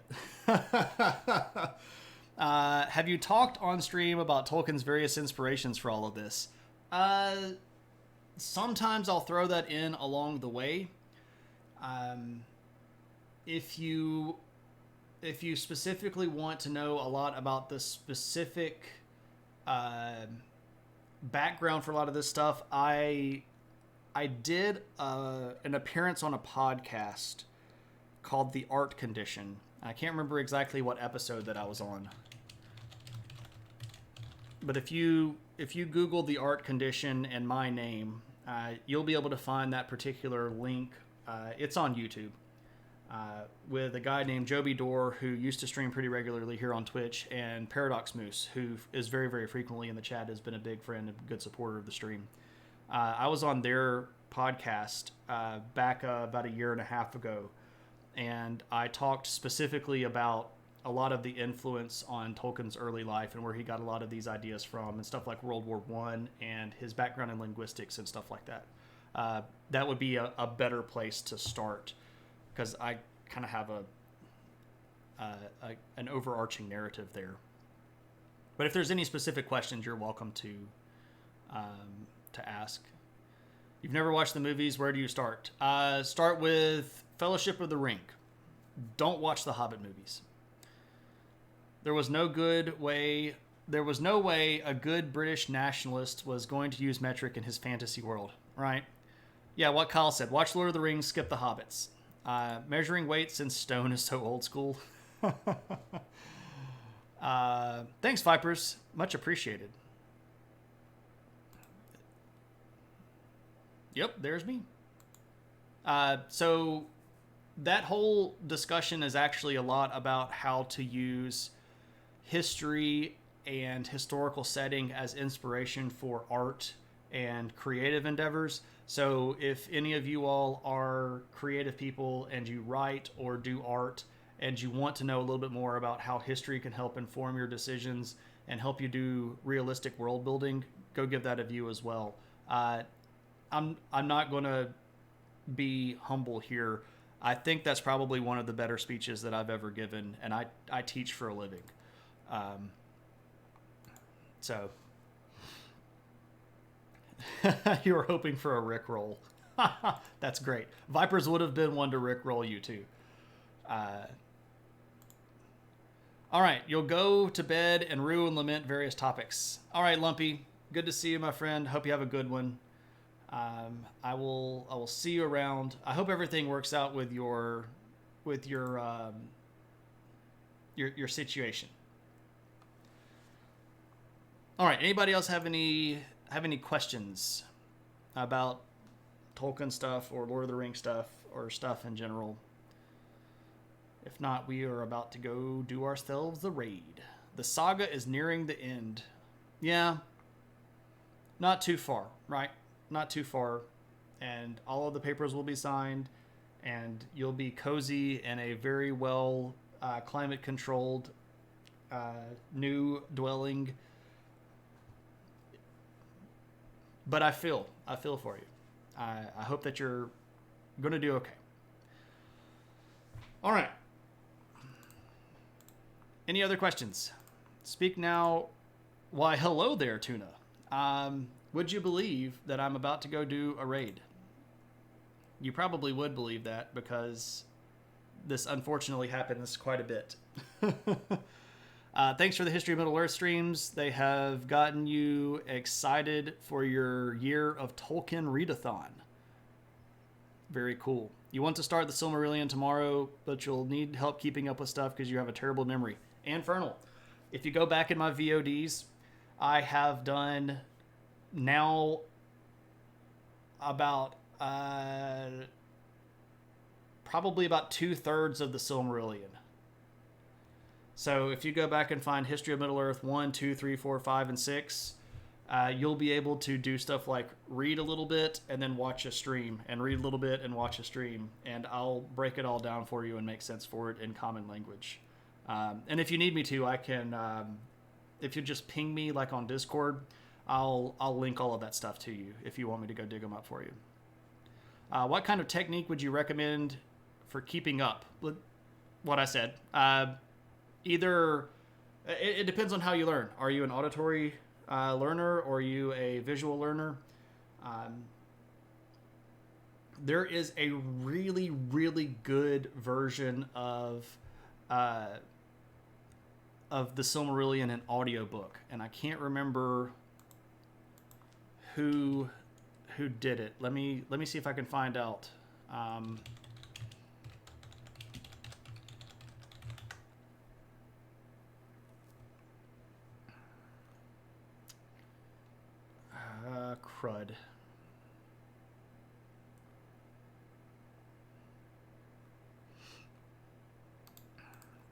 Have you talked on stream about Tolkien's various inspirations for all of this? Sometimes I'll throw that in along the way. Um, if you specifically want to know a lot about the specific background for a lot of this stuff, I did an appearance on a podcast called The Art Condition. I can't remember exactly what episode that I was on, but if you Google The Art Condition and my name, you'll be able to find that particular link. It's on YouTube. With a guy named Joby Dorr, who used to stream pretty regularly here on Twitch, and Paradox Moose, who is very, very frequently in the chat, has been a big friend and good supporter of the stream. I was on their podcast back about a year and a half ago, and I talked specifically about a lot of the influence on Tolkien's early life and where he got a lot of these ideas from, and stuff like World War I and his background in linguistics and stuff like that. That would be a better place to start, because I kind of have an overarching narrative there. But if there's any specific questions, you're welcome to ask. You've never watched the movies, where do you start? Start with Fellowship of the Ring. Don't watch the Hobbit movies. There was no way a good British nationalist was going to use metric in his fantasy world, right? Yeah, what Kyle said. Watch Lord of the Rings, skip the Hobbits. Measuring weights in stone is so old school. Thanks, Vipers. Much appreciated. Yep, there's me. So that whole discussion is actually a lot about how to use history and historical setting as inspiration for art and creative endeavors. So if any of you all are creative people and you write or do art and you want to know a little bit more about how history can help inform your decisions and help you do realistic world building, go give that a view as well. I'm not going to be humble here. I think that's probably one of the better speeches that I've ever given, and I teach for a living. So you were hoping for a Rickroll. That's great. Vipers would have been one to Rickroll you too. All right, you'll go to bed and rue and lament various topics. All right, Lumpy, good to see you, my friend. Hope you have a good one. I will see you around. I hope everything works out with your situation. All right. Anybody else have any questions about Tolkien stuff or Lord of the Rings stuff or stuff in general? If not, we are about to go do ourselves the raid. The saga is nearing the end. Yeah. Not too far, right? Not too far. And all of the papers will be signed, and you'll be cozy in a very well climate-controlled new dwelling. But I feel for you. I hope that you're going to do okay. All right. Any other questions? Speak now. Why, hello there, Tuna. Would you believe that I'm about to go do a raid? You probably would believe that, because this unfortunately happens quite a bit. Thanks for the History of Middle-earth streams. They have gotten you excited for your year of Tolkien readathon. Very cool. You want to start the Silmarillion tomorrow, but you'll need help keeping up with stuff because you have a terrible memory. Infernal. If you go back in my VODs, I have done now about probably about 2/3 of the Silmarillion. So if you go back and find History of Middle-earth 1, 2, 3, 4, 5, and 6, you'll be able to do stuff like read a little bit and then watch a stream, and read a little bit and watch a stream, and I'll break it all down for you and make sense for it in common language. And if you need me to, I can, if you just ping me like on Discord, I'll link all of that stuff to you if you want me to go dig them up for you. What kind of technique would you recommend for keeping up with what I said? Either it depends on how you learn. Are you an auditory learner, or are you a visual learner? There is a really, really good version of the Silmarillion in audiobook, and I can't remember who did it. Let me see if I can find out. Crud.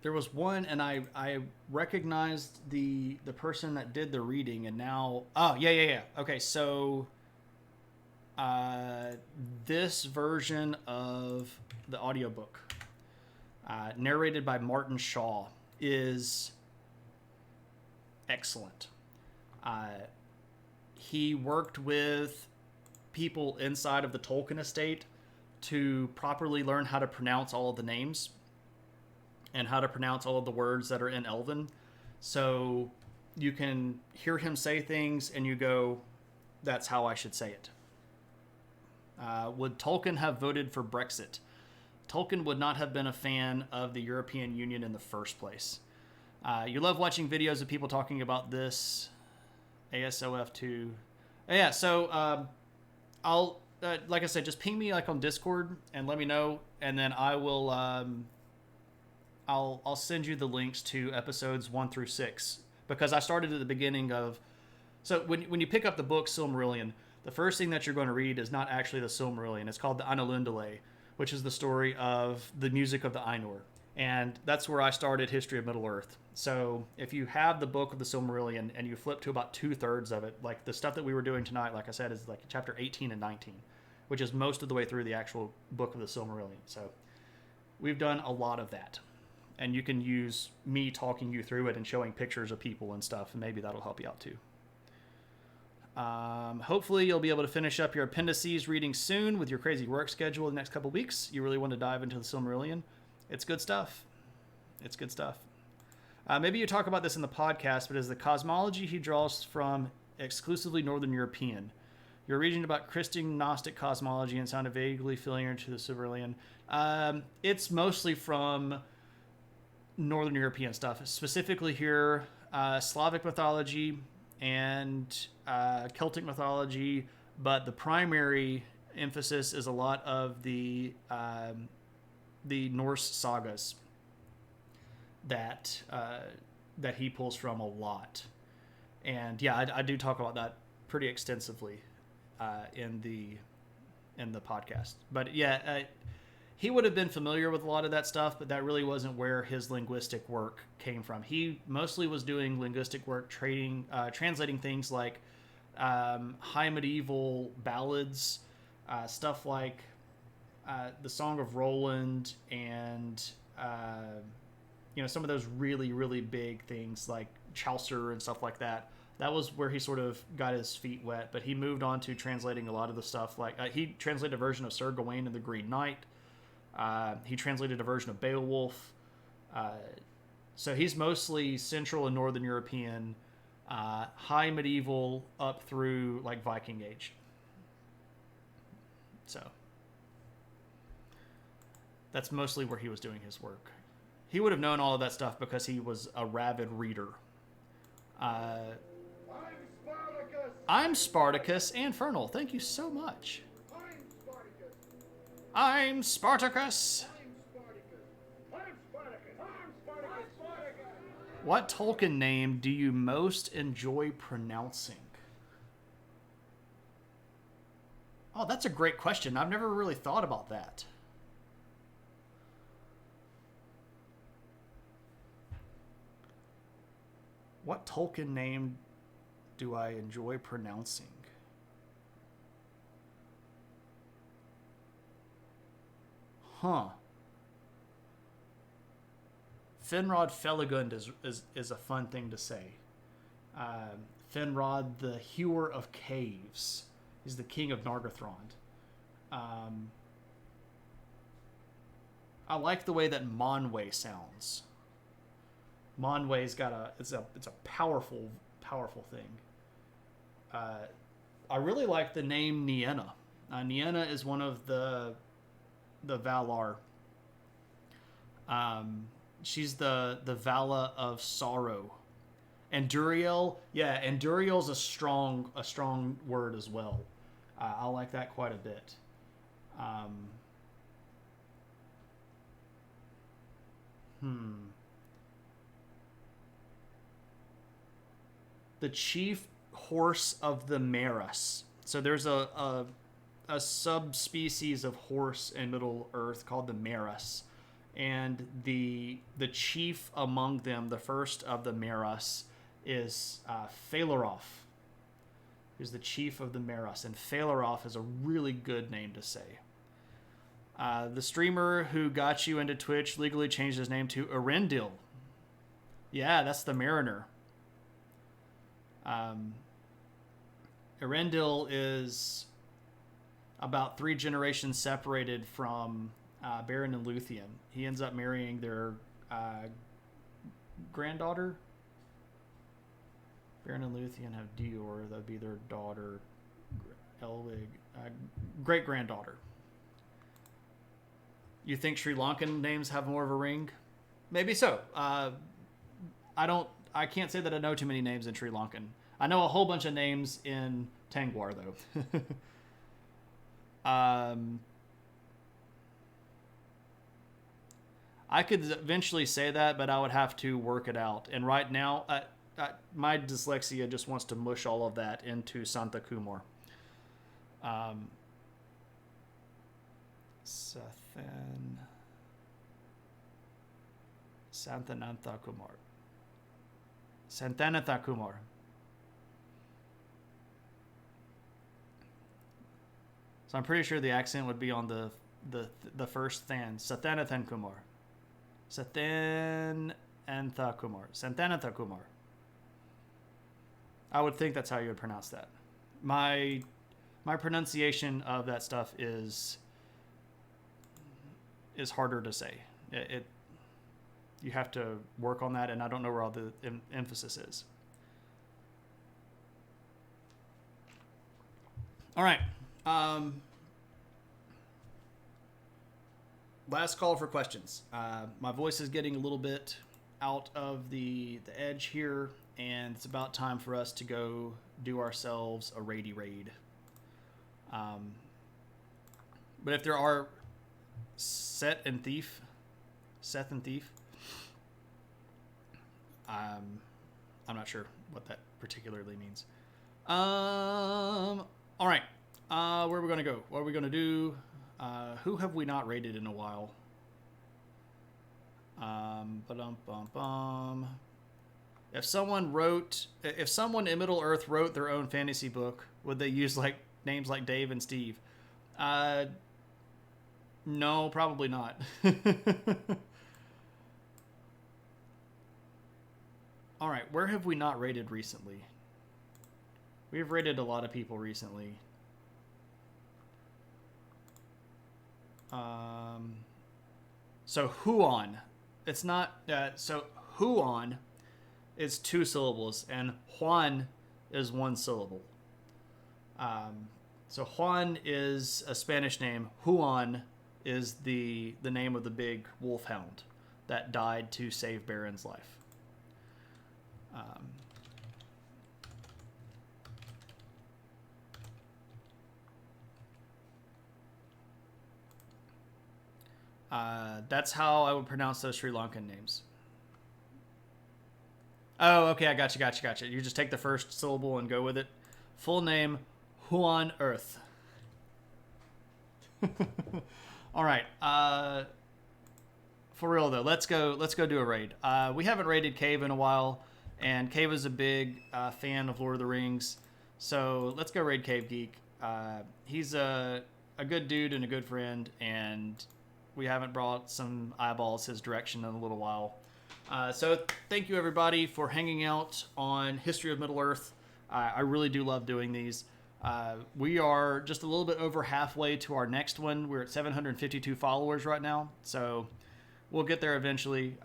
There was one, and I recognized the person that did the reading, and now yeah. Okay, so this version of the audiobook, narrated by Martin Shaw, is excellent. He worked with people inside of the Tolkien estate to properly learn how to pronounce all of the names and how to pronounce all of the words that are in Elven. So you can hear him say things and you go, that's how I should say it. Would Tolkien have voted for Brexit? Tolkien would not have been a fan of the European Union in the first place. You love watching videos of people talking about this. ASOF2. Yeah, so I'll, like I said, just ping me like on Discord and let me know, and then I will, I'll send you the links to episodes 1 through 6, because I started at the beginning of, so when you pick up the book Silmarillion, the first thing that you're going to read is not actually the Silmarillion. It's called the Ainulindale, which is the story of the music of the Ainur. And that's where I started History of Middle-earth. So if you have the book of the Silmarillion and you flip to about 2/3 of it, like the stuff that we were doing tonight, like I said, is like chapter 18 and 19, which is most of the way through the actual book of the Silmarillion. So we've done a lot of that. And you can use me talking you through it and showing pictures of people and stuff, and maybe that'll help you out too. Hopefully you'll be able to finish up your appendices reading soon with your crazy work schedule in the next couple weeks. You really want to dive into the Silmarillion. It's good stuff. It's good stuff. Maybe you talk about this in the podcast, but is the cosmology he draws from exclusively Northern European? You're reading about Christian Gnostic cosmology and sounded vaguely familiar to the Silmarillion. It's mostly from Northern European stuff, specifically here, Slavic mythology and Celtic mythology, but the primary emphasis is a lot of the Norse sagas that he pulls from a lot. And yeah, I do talk about that pretty extensively in the podcast. But yeah, he would have been familiar with a lot of that stuff, but that really wasn't where his linguistic work came from. He mostly was doing linguistic work, translating things like high medieval ballads, stuff like the Song of Roland, and some of those really, really big things like Chaucer and stuff like that. That was where he sort of got his feet wet, but he moved on to translating a lot of the stuff. Like he translated a version of Sir Gawain and the Green Knight. He translated a version of Beowulf. So he's mostly Central and Northern European, high medieval up through like Viking Age. So that's mostly where he was doing his work. He would have known all of that stuff because he was a rabid reader. I'm Spartacus and Fernal. Thank you so much. I'm Spartacus. What Tolkien name do you most enjoy pronouncing? Oh, that's a great question. I've never really thought about that. What Tolkien name do I enjoy pronouncing? Huh. Finrod Felagund is a fun thing to say. Finrod, the Hewer of Caves, is the king of Nargothrond. I like the way that Monway sounds. Monway's got it's a powerful thing. I really like the name Nienna. Nienna is one of the Valar. She's the Vala of sorrow. And Duriel, yeah, and Duriel's a strong word as well. I like that quite a bit. The chief horse of the Maris. So there's a subspecies of horse in Middle Earth called the Maris, and the chief among them, the first of the Maris, is Phaeroth, who's the chief of the Maris, and Phaeroth is a really good name to say. The streamer who got you into Twitch legally changed his name to Erendil. Yeah, that's the Mariner. Erendil is about 3 generations separated from Beren and Luthien. He ends up marrying their granddaughter. Beren and Luthien have Dior. That would be their daughter, Elwig, great-granddaughter. You think Sri Lankan names have more of a ring? Maybe so. I can't say that I know too many names in Sri Lankan. I know a whole bunch of names in Tangwar, though. I could eventually say that, but I would have to work it out. And right now, my dyslexia just wants to mush all of that into Santa Kumar. Santanantha Kumar. Santanatha Kumar. So I'm pretty sure the accent would be on the first than. Sathanathan Kumar. Sathanantha Kumar. Santanatha Kumar. I would think that's how you would pronounce that. My pronunciation of that stuff is harder to say. You have to work on that, and I don't know where all the emphasis is. All right. Last call for questions. My voice is getting a little bit out of the edge here, and it's about time for us to go do ourselves a raidy raid. But if there are Seth and Thief, I'm not sure what that particularly means. All right. Where are we going to go? What are we going to do? Who have we not raided in a while? If someone in Middle Earth wrote their own fantasy book, would they use names like Dave and Steve? No, probably not. All right, where have we not raided recently? We've raided a lot of people recently. So Huon, it's not. So Huon is 2 syllables, and Juan is 1 syllable. So Juan is a Spanish name. Huon is the name of the big wolfhound that died to save Beren's life. That's how I would pronounce those Sri Lankan names. Oh, okay, I gotcha. You just take the first syllable and go with it. Full name, Huon Earth. All right. For real though, let's go do a raid. We haven't raided Cave in a while, and Cave is a big fan of Lord of the Rings, so let's go raid Cave Geek. He's a good dude and a good friend, and we haven't brought some eyeballs his direction in a little while. So thank you everybody for hanging out on History of Middle Earth. I really do love doing these. We are just a little bit over halfway to our next one. We're at 752 followers right now, so we'll get there eventually.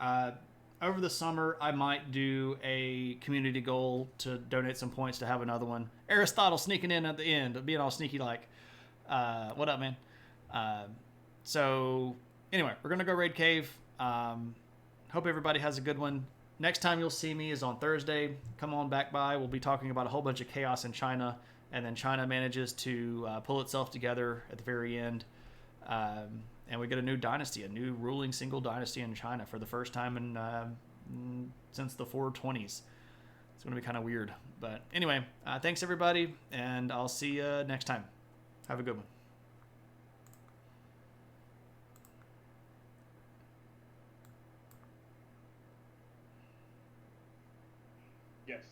Over the summer, I might do a community goal to donate some points to have another one. Aristotle sneaking in at the end, being all sneaky like. What up, man? Uh, so anyway, we're gonna go raid cave. Hope everybody has a good one. Next time you'll see me is on Thursday. Come on back by. We'll be talking about a whole bunch of chaos in China, and then China manages to pull itself together at the very end, and we get a new dynasty, a new ruling single dynasty in China for the first time since the 420s. It's going to be kind of weird, but anyway, thanks everybody, and I'll see you next time. Have a good one. Yes.